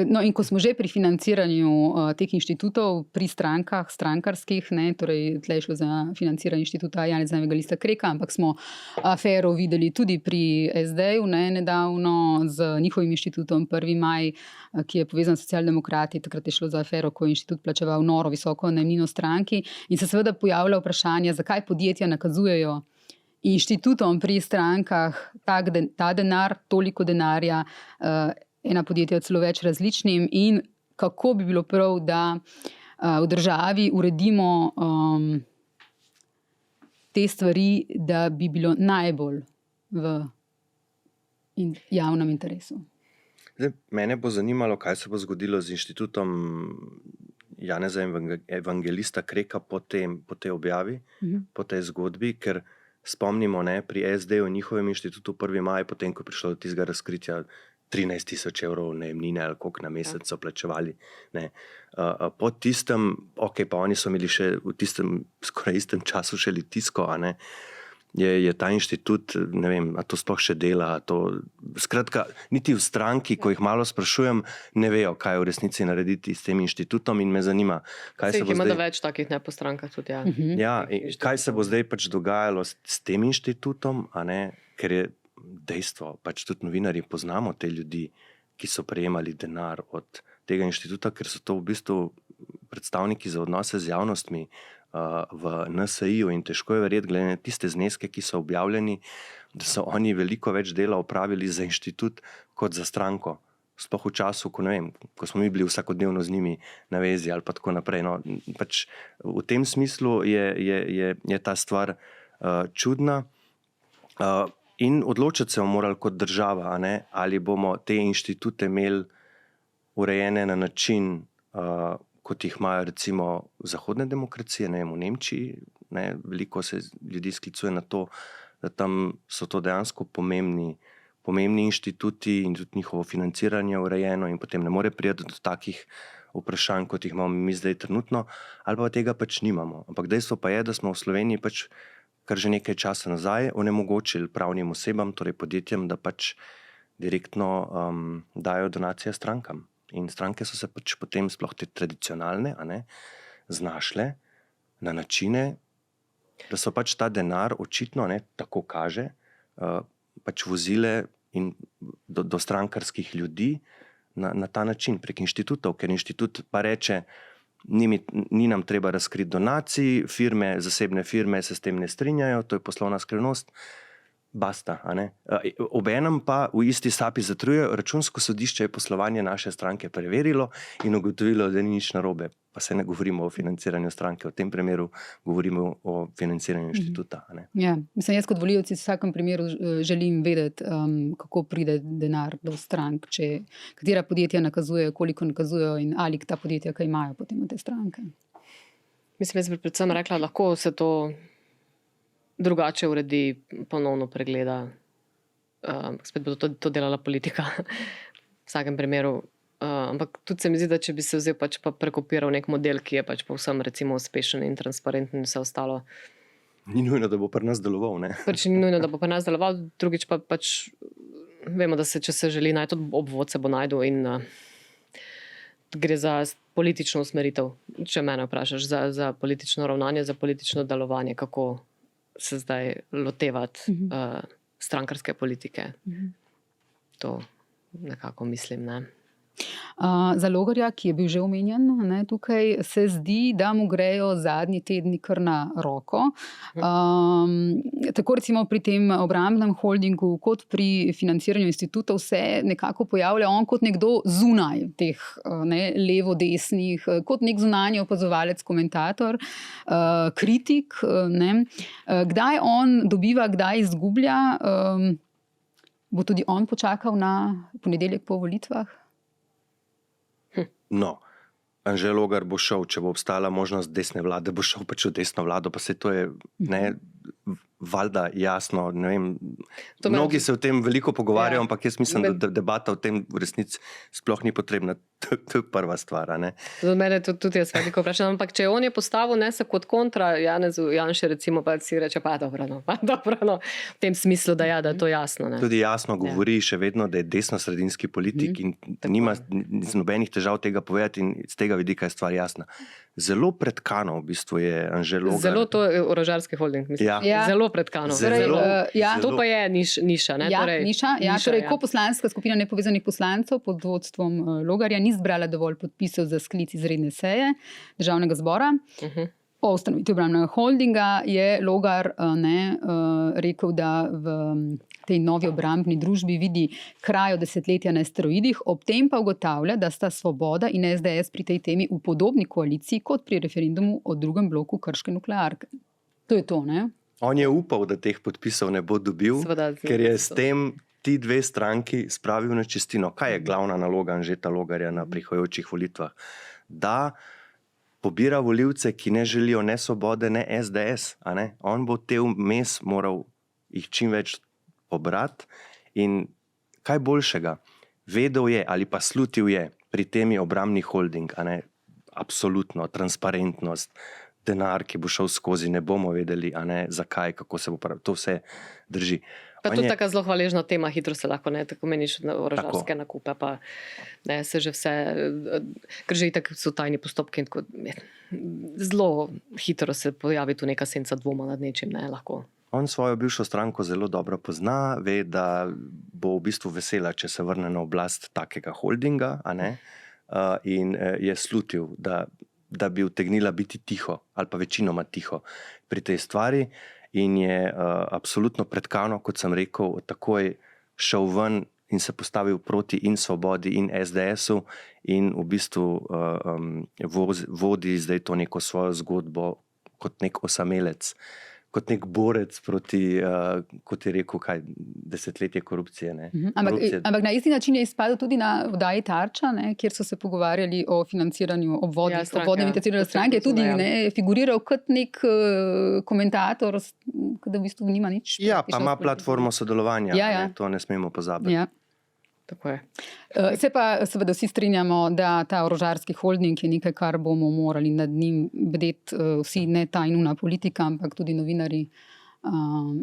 No, in ko smo že pri financiranju teh inštitutov, pri strankah, strankarskih, ne, torej tle je šlo za financiranje inštituta Janeza Evangelista Kreka, ampak smo afero videli tudi pri SD-ju, nedavno z njihovim inštitutom 1. maj, ki je povezan s socialdemokrati. Takrat je šlo za afero, ko je inštitut plačeval noro visoko najemnino stranki, in se seveda pojavlja vprašanje, zakaj podjetja nakazujejo inštitutom pri strankah ta denar, toliko denarja, ena podjetja celo več različnim, in kako bi bilo prav, da v državi uredimo te stvari, da bi bilo najbolj v javnem interesu. Zdaj, mene bo zanimalo, kaj se bo zgodilo z inštitutom Janeza Evangelista Kreka po tej objavi, po tej zgodbi, ker spomnimo, pri SD-ju in njihovem inštitutu 1. maj, potem ko je prišlo do tistega razkritja 13,000 evrov najemnine ali koliko na mesec so plačevali. Po tistem, pa oni so imeli še v tistem skoraj istem času še Litijsko, je ta inštitut, ne vem, a to sploh še dela, skratka, niti v stranki, ko jih malo sprašujem, ne vejo, kaj v resnici narediti s tem inštitutom, in me zanima, kaj se bo zdaj... Ima da več takih po strankah tudi, kaj se bo zdaj pač dogajalo s tem inštitutom, ker je dejstvo, pač tudi novinarji poznamo te ljudi, ki so prejemali denar od tega inštituta, ker so to v bistvu predstavniki za odnose z javnostmi v NSI-ju, in težko je verjeti, glede na tiste zneske, ki so objavljeni, da so oni veliko več dela opravili za inštitut kot za stranko. Sploh v času, ko smo mi bili vsakodnevno z njimi na vezi ali pa tako naprej. No, pač v tem smislu je ta stvar čudna. In odločiti se bomo morali kot država, ali bomo te inštitute imeli urejene na način, kot jih imajo recimo zahodne demokracije, v Nemčiji. Veliko se ljudi sklicuje na to, da tam so to dejansko pomembni inštituti in tudi njihovo financiranje urejeno, in potem ne more priti do takih vprašanj, kot jih imamo mi zdaj trenutno, ali pa tega pač nimamo. Ampak dejstvo pa je, da smo v Sloveniji pač kar že nekaj časa nazaj onemogočili pravnim osebam, torej podjetjem, da pač direktno dajo donacije strankam. In stranke so se pač potem, sploh te tradicionalne, znašle na načine, da so pač ta denar očitno, tako kaže, pač vozile in do strankarskih ljudi na ta način, prek inštitutov, ker inštitut pa reče, ni nam treba razkriti donacij, zasebne firme se s tem ne strinjajo, to je poslovna skrivnost, basta. Obenem pa v isti sapi zatrjuje, Računsko sodišče je poslovanje naše stranke preverilo in ugotovilo, da ni nič narobe. pa se ne govorimo o financiranju stranke, v tem primeru govorimo o financiranju inštituta. Ne? Ja, mislim, jaz kot volivec v vsakem primeru želim vedeti, kako pride denar do strank, katera podjetja nakazujejo, koliko nakazujejo in ali ta podjetja kaj imajo potem od te stranke. Mislim, jaz bi predvsem rekla, lahko se to drugače uredi, ponovno pregleda. Spet bo to delala politika v vsakem primeru. Ampak tudi se mi zdi, da če bi se vzel pa prekopiral nek model, ki je povsem recimo uspešen in transparenten in vse ostalo. Ni nujno, da bo pri nas deloval. Ne? Ni nujno, da bo pri nas deloval, drugič pa vemo, da če se želi najti obvod, se bo najdu in gre za politično usmeritev, če mene vprašaš, za politično ravnanje, za politično delovanje, kako se zdaj lotevati strankarske politike. To nekako mislim, ne. Za Logarja, ki je bil že omenjen, tukaj se zdi, da mu grejo zadnji tedni kar na roko. Tako recimo pri tem obrambnem holdingu, kot pri financiranju institutov se nekako pojavlja on kot nekdo zunaj teh levo-desnih, kot nek zunanji opazovalec, komentator, kritik. Kdaj on dobiva, kdaj izgublja? Bo tudi on počakal na ponedeljek po volitvah? No, Anže Logar bo šel, če bo obstala možnost desne vlade, bo šel pač v desno vlado, pa se to je valjda jasno, ne vem, mnogi se o tem veliko pogovarjajo, ampak jaz mislim, da debata o tem v resnici sploh ni potrebna. To je prva stvar, ne. Za mene tudi jaz veliko vprašam, ampak če on je postavil se kot kontra Janezu Janši, recimo, pa si reče, pa dobro, v tem smislu, da je to jasno. Ne. Tudi jasno govori še vedno, da je desno-sredinski politik in nima nobenih težav tega povedati in z tega vidika je stvar jasna. Zelo predkano v bistvu je Anže Logar. Zelo to je orožarski holding, mislim. Ja. Zelo predkano. To pa je niša, ne? Niša. Ko poslanska skupina nepovezanih poslancev pod vodstvom Logarja ni zbrala dovolj podpisov za sklic izredne seje Državnega zbora, o ustanovitvi obrambnega holdinga je Logar rekel, da v tej novi obrambni družbi vidi krajo desetletja na steroidih, ob tem pa ugotavlja, da sta Svoboda in SDS pri tej temi v podobni koaliciji kot pri referendumu o drugem bloku krške nuklearke. To je to, ne? On je upal, da teh podpisov ne bo dobil, ker je s tem ti dve stranki spravil na čistino. Kaj je glavna naloga Anžeta Logarja na prihajajočih volitvah? Da pobira volivce, ki ne želijo ne Svobode, ne SDS. On bo te vmes moral jih čim več pobrati in kaj boljšega. Vedel je ali pa slutil je pri temi obrambni holding, absolutno, transparentnost, denar, ki bo šel skozi, ne bomo vedeli, zakaj, kako se bo pravil. To vse drži. Pa tudi taka zelo hvaležna tema, hitro se lahko, tako meniš orožarske nakupe, pa se že vse, ker že itak so tajni postopki in tako, zelo hitro se pojavi tu neka senca dvoma nad nečim, lahko. On svojo bivšo stranko zelo dobro pozna, ve, da bo v bistvu vesela, če se vrne na oblast takega holdinga, in je slutil, da bi utegnila biti tiho, ali pa večinoma tiho pri tej stvari in je absolutno predkano, kot sem rekel, takoj šel ven in se postavil proti in Svobodi in SDS-u in v bistvu vodi zdaj to neko svojo zgodbo kot nek osamelec, kot nek borec proti, kot je rekel, desetletje korupcije. Ampak na isti način je izpadel tudi na oddaji Tarča, kjer so se pogovarjali o financiranju obvodnih financiranju stranke, tudi figuriral kot nek komentator, da v bistvu nima nič. Ja, pa ima platformo sodelovanja, to ne smemo pozabiti. Ja. Tako je. Se pa seveda vsi strinjamo, da ta orožarski holding je nekaj, kar bomo morali nad njim bdeti vsi, ne ta in una politika, ampak tudi novinari,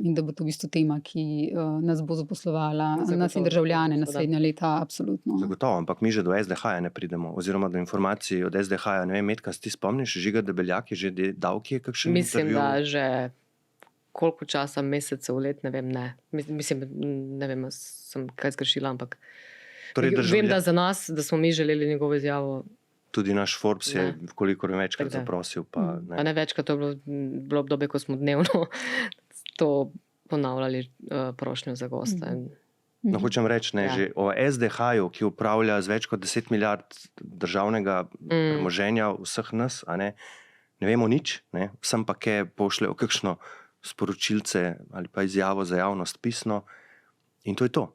in da bo to v bistvu tema, ki nas bo zaposlovala, nas in državljane naslednja leta, absolutno. Zagotovo, ampak mi že do SDH-ja ne pridemo, oziroma do informacij od SDH-ja, ne vem, Metka, si ti spomniš, Žiga Debeljak je že dal kje kakšen intervju? Mislim, da že koliko časa, mesecev, let, ne vem, ne. Mislim, ne vem, sem kaj zgrešila, ampak vem, da za nas, da smo mi želeli njegovo izjavo. Tudi naš Forbes je, kolikor je večkrat zaprosil. Pa ne večkrat, to je bilo obdobje, ko smo dnevno to ponavljali prošnjo za gosta. No, hočem reči, Ja. že o SDH-ju, ki upravlja z več kot 10 milijard državnega premoženja vseh nas, ne vemo nič, ne? Sem pa kaj pošljejo kakšno sporočilce ali pa izjavo za javnost pisno in to je to.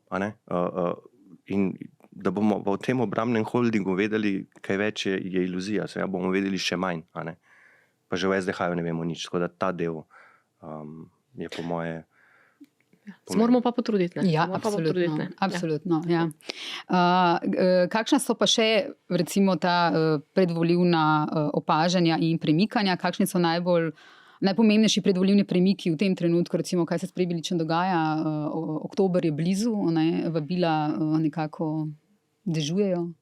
In da bomo v tem obrambnem holdingu vedeli kaj več, je iluzija, seveda bomo vedeli še manj, pa že v SDH-ju ne vemo nič, tako da ta del je po moje... Se moramo pa potruditi. Ne? Ja, Moramo pa potruditi, absolutno. ne. Absolutno, ja. Kakšna so pa še, recimo, ta predvolilna opažanja in premikanja? Kakšni so najpomembnejši predvolilni premiki v tem trenutku, recimo, kaj se s Prebiličem dogaja? Oktober je blizu, vabila nekako dežujejo.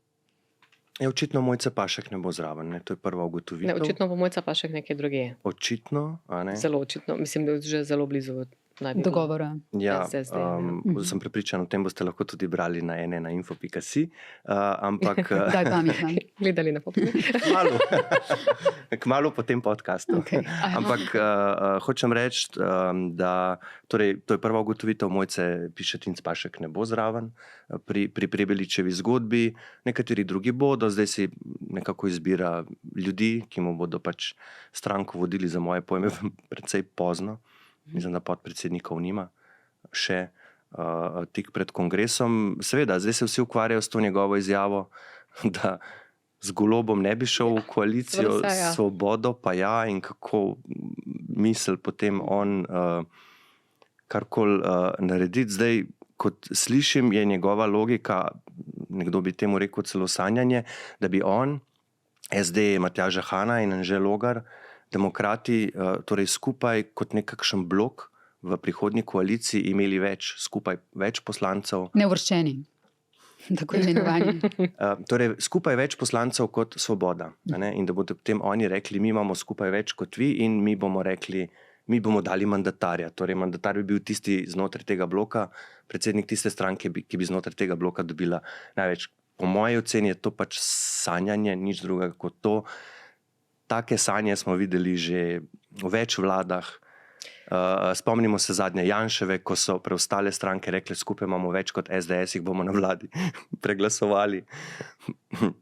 Očitno Mojca Pašek ne bo zraven, ne? To je prva ugotovitev. Ne, očitno bo Mojca Pašek nekje drugje. Očitno, Zelo očitno. Mislim, da je že zelo blizu. Dogovora. Ja, SSD, sem prepričan, o tem boste lahko tudi brali na info.si, ampak Daj pametno. Gledali na popolno. kmalu po tem podcastu. Okay. Ampak hočem reči, da torej, to je prva ugotovitev, Mojce Pašek ne bo zraven pri Prebeličevi zgodbi, nekateri drugi bodo, zdaj si nekako izbira ljudi, ki mu bodo pač stranko vodili, za moje pojme precej pozno. Mislim, da podpredsednikov nima še tik pred kongresom. Seveda, zdaj se vsi ukvarjajo s to njegovo izjavo, da z Golobom ne bi šel v koalicijo, Svobodo pa ja, in kako misli potem on karkoli narediti. Zdaj, kot slišim, je njegova logika, nekdo bi temu rekel celo sanjanje, da bi on, SD Matjaža Hana in Anže Logar, demokrati torej skupaj kot nekakšen blok v prihodnji koaliciji imeli skupaj več poslancev. Neuvrščeni, tako imenovani. Torej skupaj več poslancev kot Svoboda. In da bodo potem oni rekli, mi imamo skupaj več kot vi in mi bomo rekli, mi bomo dali mandatarja. Torej mandatar bi bil tisti znotraj tega bloka, predsednik tiste stranke, ki bi znotraj tega bloka dobila največ. Po moji oceni je to pač sanjanje, nič drugega kot to. Take sanje smo videli že v več vladah. Spomnimo se zadnje Janševe, ko so preostale stranke rekli, skupaj imamo več kot SDS, jih bomo na vladi preglasovali.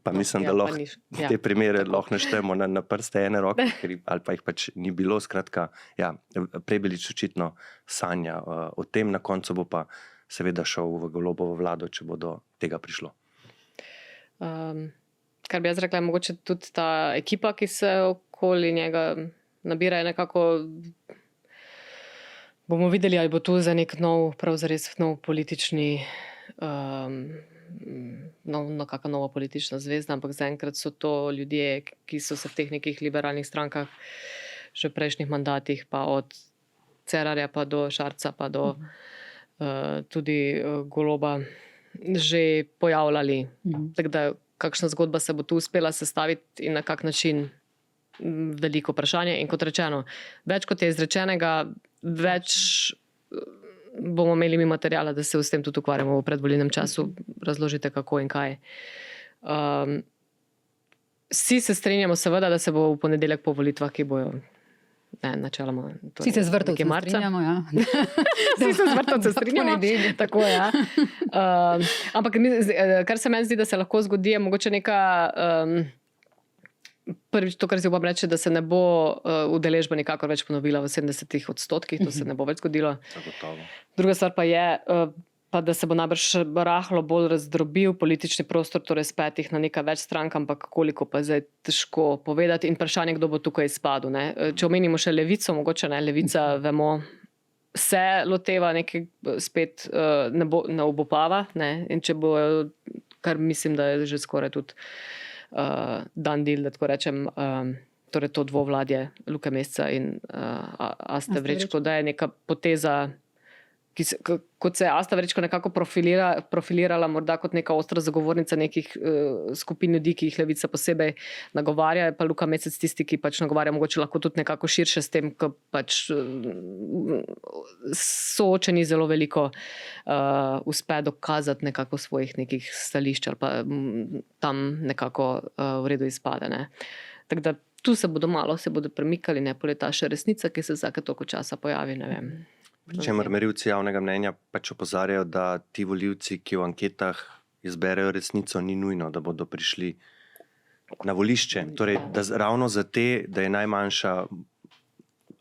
Pa mislim, da lahko te primere lahko naštejemo na prste ene roke, ali pa jih pač ni bilo. Skratka, ja, Prebelič očitno sanja o tem, na koncu bo pa seveda šel v Golobovo vlado, če bo do tega prišlo. Kar bi jaz rekla, je mogoče tudi ta ekipa, ki se okoli njega nabira, je nekako, bomo videli, ali bo to za nek pravzaprav nov politični, kakšna nova politična zvezda, ampak zaenkrat so to ljudje, ki so se v teh nekih liberalnih strankah že v prejšnjih mandatih, pa od Cerarja pa do Šarca pa do tudi Goloba že pojavljali. Tako da kakšna zgodba se bo tu uspela sestaviti in na kak način, veliko vprašanje. In kot rečeno, več kot je izrečenega, več bomo imeli mi materijala, da se s tem tudi ukvarjamo v predvolilnem času. Razložite kako in kaj. Vsi se strinjamo seveda, da se bo v ponedeljek po volitvah, ki bojo načeloma. Vsi se z Vrtovcem strinjamo, ja. Vsi se z Vrtovcem strinjamo. Tako, ja. Ampak kar se meni zdi, da se lahko zgodi, je mogoče neka prvič to, kar si upam reči, da se ne bo udeležba nikakor več ponovila v 70%, to se ne bo več zgodilo. Druga stvar pa je, pa da se bo najbrž rahlo bolj razdrobil politični prostor, torej s 5 na nekaj več strank, ampak koliko pa zdaj težko povedati in vprašanje, kdo bo tukaj izpadel. Ne? Če omenimo še Levico, mogoče ne, Levica, vemo, se loteva nekaj spet ne obupava, ne? In če bo, kar mislim, da je že skoraj tudi dan deal, da tako rečem, torej to dvovladje Luke Mesca in Aste Vrečko, da je neka poteza, kot se je Asta Vrečko nekako profilirala morda kot neka ostra zagovornica nekih skupin ljudi, ki jih Levica posebej nagovarja, pa Luka Mesec tisti, ki pač nagovarja mogoče lahko tudi nekako širše s tem, ko pač soočeni zelo veliko uspe dokazati nekako svojih nekih stališč ali pa tam nekako v redu izpade. Ne. Tako da tu se bodo premikali, ne poleta še resnica, ki se vsake toliko časa pojavi, ne vem. Pričemer merilci javnega mnenja pač opozarjajo, da ti volivci, ki v anketah izberejo resnico, ni nujno, da bodo prišli na volišče. Torej, ravno za te, da je najmanjša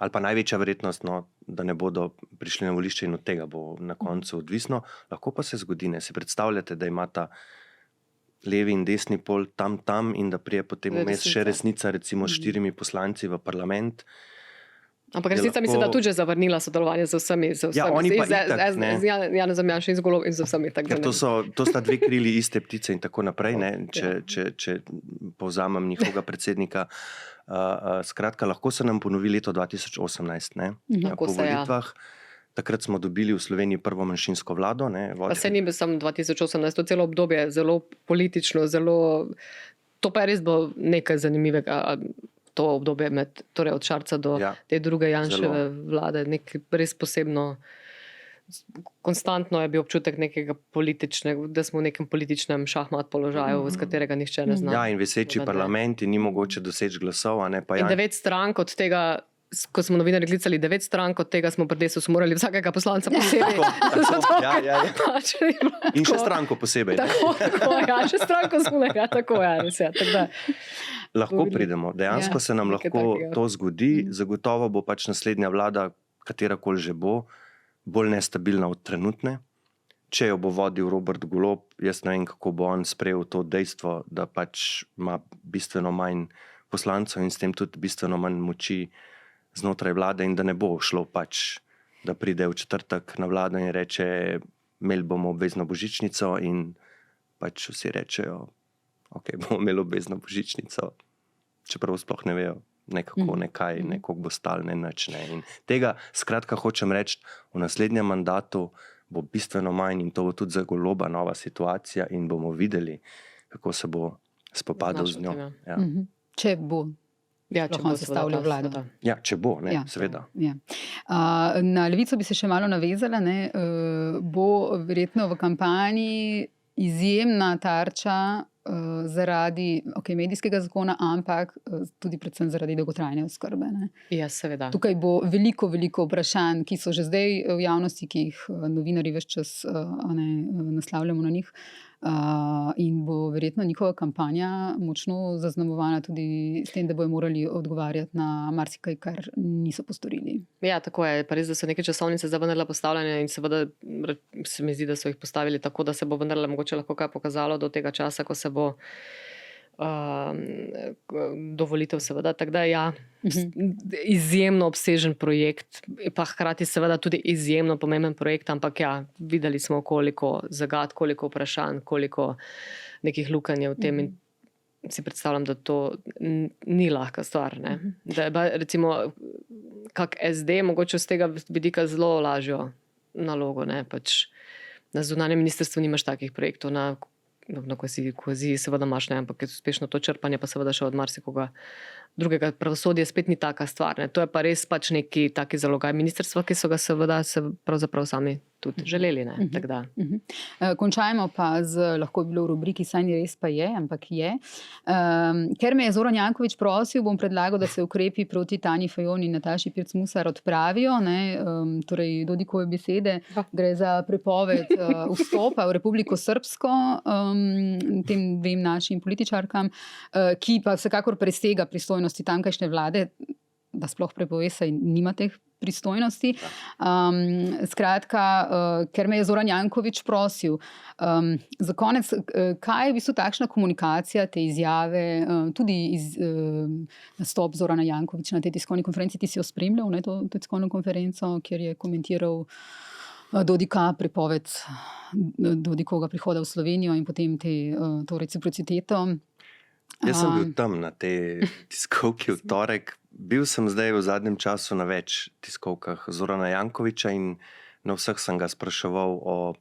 ali pa največja verjetnost, no, da ne bodo prišli na volišče in od tega bo na koncu odvisno. Lahko pa se zgodi, ne. Si predstavljate, da imata levi in desni pol tam in da prije potem vmes še resnica, recimo s 4 poslanci v parlament. Ampak resnica mislim, da tudi že zavrnila sodelovanje z vsemi. Ja, oni pa itak, ne. Z Janezom Janšo in z Golobom in z vsemi. Ker to sta dve krili iste ptice in tako naprej, ne, če povzamem njihovega predsednika. Skratka, lahko se nam ponovi leto 2018, ne, po volitvah. Takrat smo dobili v Sloveniji prvo manjšinsko vlado. Ne, pa se ni bil samo 2018, to celo obdobje zelo politično, to pa je res bo nekaj zanimivega, to obdobje torej od Šarca do te druge Janševe vlade, nekaj res posebno. Konstantno je bil občutek nekega političnega, da smo v nekem političnem šahmat položaju, z katerega nihče ne zna. Ja, in viseči parlament in ni mogoče doseči glasov. Ne, pa in 9 strank od tega, ko smo novinarji klicali 9 strank, od tega smo pri Desusu morali vsakega poslanca posebej. Ja. In še stranko posebej. Tako, še stranko svojega, tako je. Lahko pridemo. Dejansko se nam lahko to zgodi. Zagotovo bo pač naslednja vlada, katerakoli že bo, bolj nestabilna od trenutne. Če jo bo vodil Robert Golob, jaz ne vem, kako bo on sprejel to dejstvo, da pač ima bistveno manj poslancev in s tem tudi bistveno manj moči znotraj vlade in da ne bo šlo pač, da pride v četrtek na vlado in reče, imeli bomo obvezno božičnico in pač vsi rečejo, ok, bomo imeli obvezno božičnico, čeprav sploh ne vejo nekako, nekaj, nekako bo stal, ne nič. Ne. In tega, skratka, hočem reči, v naslednjem mandatu bo bistveno manj in to bo tudi za Goloba nova situacija in bomo videli, kako se bo spopadal z njo. Ja. Če bo. Ja, če bo sestavljal vlado. Ja, če bo, ne, seveda. Ja. Na Levico bi se še malo navezala, ne, bo verjetno v kampanji izjemna tarča zaradi medijskega zakona, ampak tudi predvsem zaradi dolgotrajne oskrbe. Ne. Ja, seveda. Tukaj bo veliko vprašanj, ki so že zdaj v javnosti, ki jih novinarji ves čas naslavljamo na njih. In bo verjetno njihova kampanja močno zaznamovana tudi s tem, da bojo morali odgovarjati na marsikaj, kar niso postorili. Ja, tako je. Pa res, da so neke časovnice zdaj vendarle postavljene in seveda se mi zdi, da so jih postavili tako, da se bo vendarle mogoče lahko kaj pokazalo do tega časa, ko se bo dovolitev seveda. Tako da ja, izjemno obsežen projekt, pa hkrati seveda tudi izjemno pomemben projekt, ampak ja, videli smo koliko zagad, koliko vprašanj, koliko nekih lukanj v tem in si predstavljam, da to ni lahka stvar. Ne? Da je recimo kak SD mogoče z tega vidika zelo lažjo nalogo. Ne? Pač na zunanjem ministrstvu nimaš takih projektov, na koheziji seveda imaš, ne, ampak je uspešno to črpanje, pa seveda še od marsikoga drugega. Pravosodje spet ni taka stvar. Ne. To je pa res pač neki taki zalogaj ministrstva, ki so ga seveda se pravzaprav sami tudi želeli. Ne. Tak da. Končajmo pa z, lahko je bilo v rubriki Saj ni res, pa je, ampak je. Ker me je Zoran Janković prosil, bom predlagal, da se ukrepi proti Tanji Fajon in Nataši Pirc Musar odpravijo. Ne. Torej, Dodikove besede, gre za prepoved vstopa v Republiko Srbsko, tem dvem našim političarkam, ki pa vsekakor presega pristojnosti tamkajšnje vlade, da sploh prepove, saj nima teh pristojnosti. Skratka, ker me je Zoran Janković prosil. Za konec, kaj je v bistvu takšna komunikacija, te izjave, tudi nastop Zorana Jankovića na tej tiskovni konferenci, ti si jo spremljal, ne, to tiskovno konferenco, kjer je komentiral Dodika prepoved Dodikovega prihoda v Slovenijo in potem to reciprociteto. Jaz sem bil tam na tej tiskovki v torek. Bil sem zdaj v zadnjem času na več tiskovkah Zorana Jankovića in na vseh sem ga spraševal o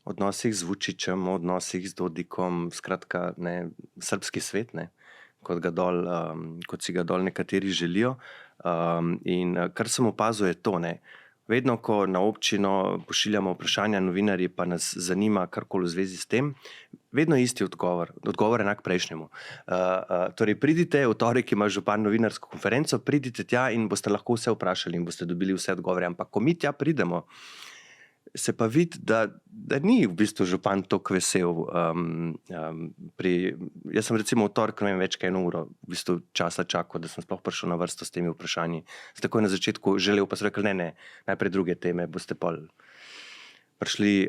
odnosih z Vučićem, o odnosih z Dodikom, skratka, ne, srbski svet, ne, kot si ga dol nekateri želijo. In kar sem opazil je to, ne, vedno, ko na občino pošiljamo vprašanja novinarji, pa nas zanima karkoli v zvezi s tem, vedno isti odgovor enak prejšnjemu. Torej, pridite, v torek ima župan novinarsko konferenco, pridite tja in boste lahko vse vprašali in boste dobili vse odgovore. Ampak ko mi tja pridemo, se pa vidi, da ni v bistvu župan toliko vesel. Jaz sem recimo v torek, ne vem, več kaj 1 uro v bistvu časa čakal, da sem sploh prišel na vrsto s temi vprašanji. Takoj na začetku želel, pa so rekli, ne, najprej druge teme, boste pol prišli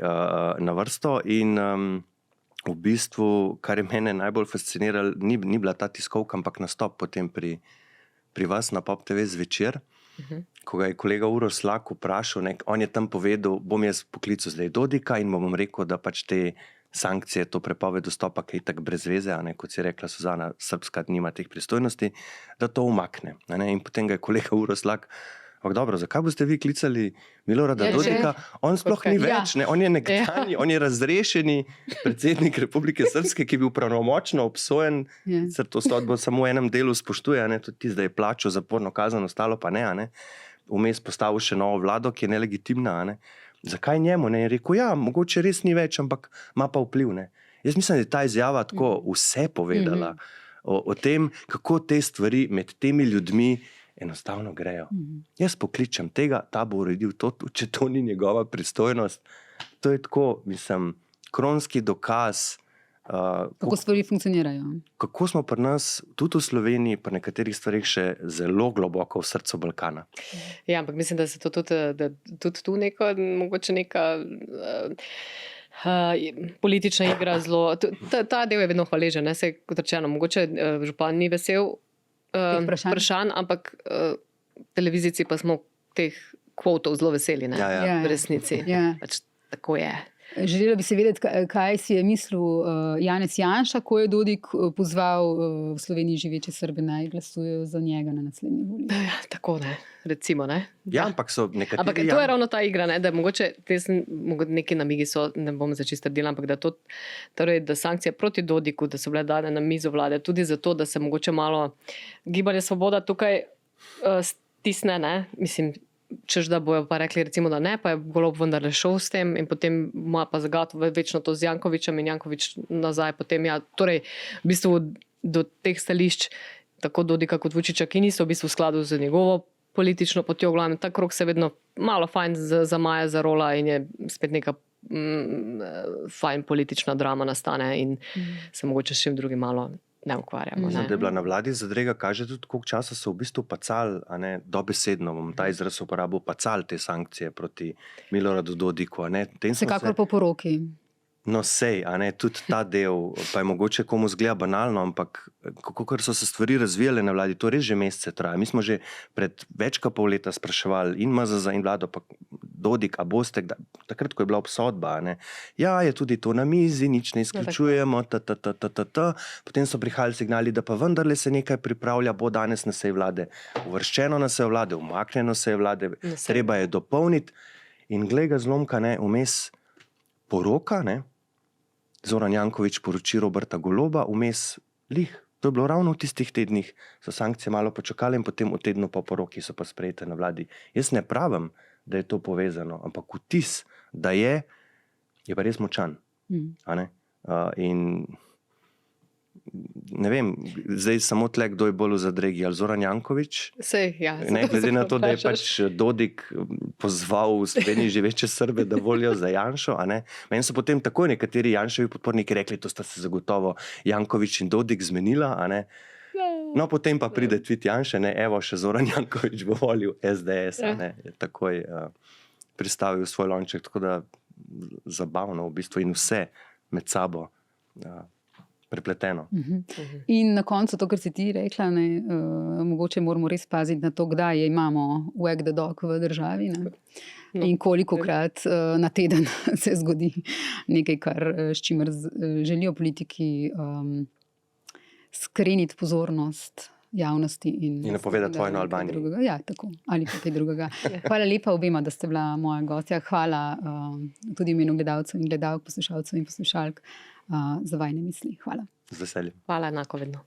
na vrsto in v bistvu, kar je mene najbolj fasciniralo, ni bila ta tiskovka, ampak nastop potem pri vas na Pop TV zvečer, ko ga je kolega Uroš Slak vprašal, on je tam povedal, bom jaz poklical zdaj Dodika in bom rekel, da pač te sankcije, to prepoved vstopa, ki je tako brez veze, kot si rekla Suzana, Srbska nima teh pristojnosti, da to umakne. In potem ga je kolega Uroš Slak, dobro, zakaj boste vi klicali Milorada Dodika? On sploh ni več, on je nekdanji, on je razrešeni predsednik Republike Srpske, ki je bil pravnomočno obsojen, to sodbo samo v enem delu spoštuje, tudi ti zdaj je plačal zaporno kazen, ostalo pa ne. Vmes postavil še novo vlado, ki je nelegitimna. Zakaj njemu? Je rekel, ja, mogoče res ni več, ampak ima pa vpliv. Jaz mislim, da je ta izjava tako vse povedala o tem, kako te stvari med temi ljudmi enostavno grejo. Jaz pokličem tega, ta bo uredil to, če to ni njegova pristojnost. To je tako, mislim, kronski dokaz, kako stvari funkcionirajo. Kako smo pri nas, tudi v Sloveniji, pri nekaterih stvarih še zelo globoko v srcu Balkana. Ja, ampak mislim, da se to tudi tu mogoče neka politična igra zelo. Ta del je vedno hvaležen, se kot rečeno, mogoče župan ni vesel vprašanj, ampak televizijci pa smo teh kvotov zelo veseli, v resnici. Pač tako je. Želela bi se vedeti, kaj si je mislil Janez Janša, ko je Dodik pozval v Sloveniji živeče Srbe naj glasujejo za njega na naslednji volitvi. Ja, tako recimo. Ja, ampak so nekateri... Ampak to je ravno ta igra, da mogoče neki namigi so, ne bom začeti trdila, ampak da sankcije proti Dodiku, da so bile dane na mizo vlade, tudi zato, da se mogoče malo Gibanje Svoboda tukaj stisne, mislim, češ da bojo pa rekli recimo, da ne, pa je Golob vendarle šel s tem in potem ima pa zagato večno to z Jankovičem in Jankovič nazaj potem, torej v bistvu do teh stališč tako Dodika kot Vučiča, ki niso v bistvu v skladu z njegovo politično potjo, glavno ta krog se vedno malo fajn zamaja, zarola in je spet neka fajn politična drama nastane in se mogoče s čim drugim malo ne ukvarjamo. Da je bila na vladi zadrega, kaže tudi, koliko časa so v bistvu pacali, dobesedno bom ta izraz uporabil, pacali te sankcije proti Miloradu Dodiku. Vsekakor po poroki. No sej, tudi ta del, pa je mogoče komu zgleda banalno, ampak kako so se stvari razvijale na vladi, to res že mesece traja. Mi smo že pred več kot pol leta spraševali in MZZ in vlado, pa Dodik, a boste, takrat, ko je bila obsodba, ja, je tudi to na mizi, nič ne izključujemo, potem so prihajali signali, da pa vendarle se nekaj pripravlja, bo danes na sej vlade uvrščeno na sej vlade, umaknjeno sej vlade, treba je dopolniti in glej ga zlomka, vmes poroka, Zoran Jankovič poroči Roberta Goloba, vmes lih, to je bilo ravno v tistih tednih, so sankcije malo počakali in potem v tednu po poroki so pa sprejete na vladi. Jaz ne pravim, da je to povezano, ampak vtis, da je pa res močan. In ne vem, zdaj samo tle, kdo je bolj v zadregi, ali Zoran Jankovič? Glede na to, da je pač Dodik pozval v Sloveniji živeče Srbe, da volijo za Janšo. Meni so potem takoj nekateri Janševi podporniki rekli, to sta se zagotovo Jankovič in Dodik zmenila. No, potem pa pride tweet Janše, evo, še Zoran Jankovič bo volil SDS. Je takoj pristavil svoj lonček, tako da zabavno v bistvu in vse med sabo prepleteno. In na koncu to, kar si ti rekla, mogoče moramo res paziti na to, kdaj imamo whack the dog v državi. In kolikokrat na teden se zgodi nekaj, s čimer želijo politiki skreniti pozornost javnosti in napovedati vojno Albaniji. Ja, tako. Ali pa kaj drugega. Hvala lepa obema, da ste bila moja gostja. Hvala tudi v imenu gledalcev in gledalk, poslušalcev in poslušalk za vajne misli. Hvala. Z veseljem. Hvala, enako vedno.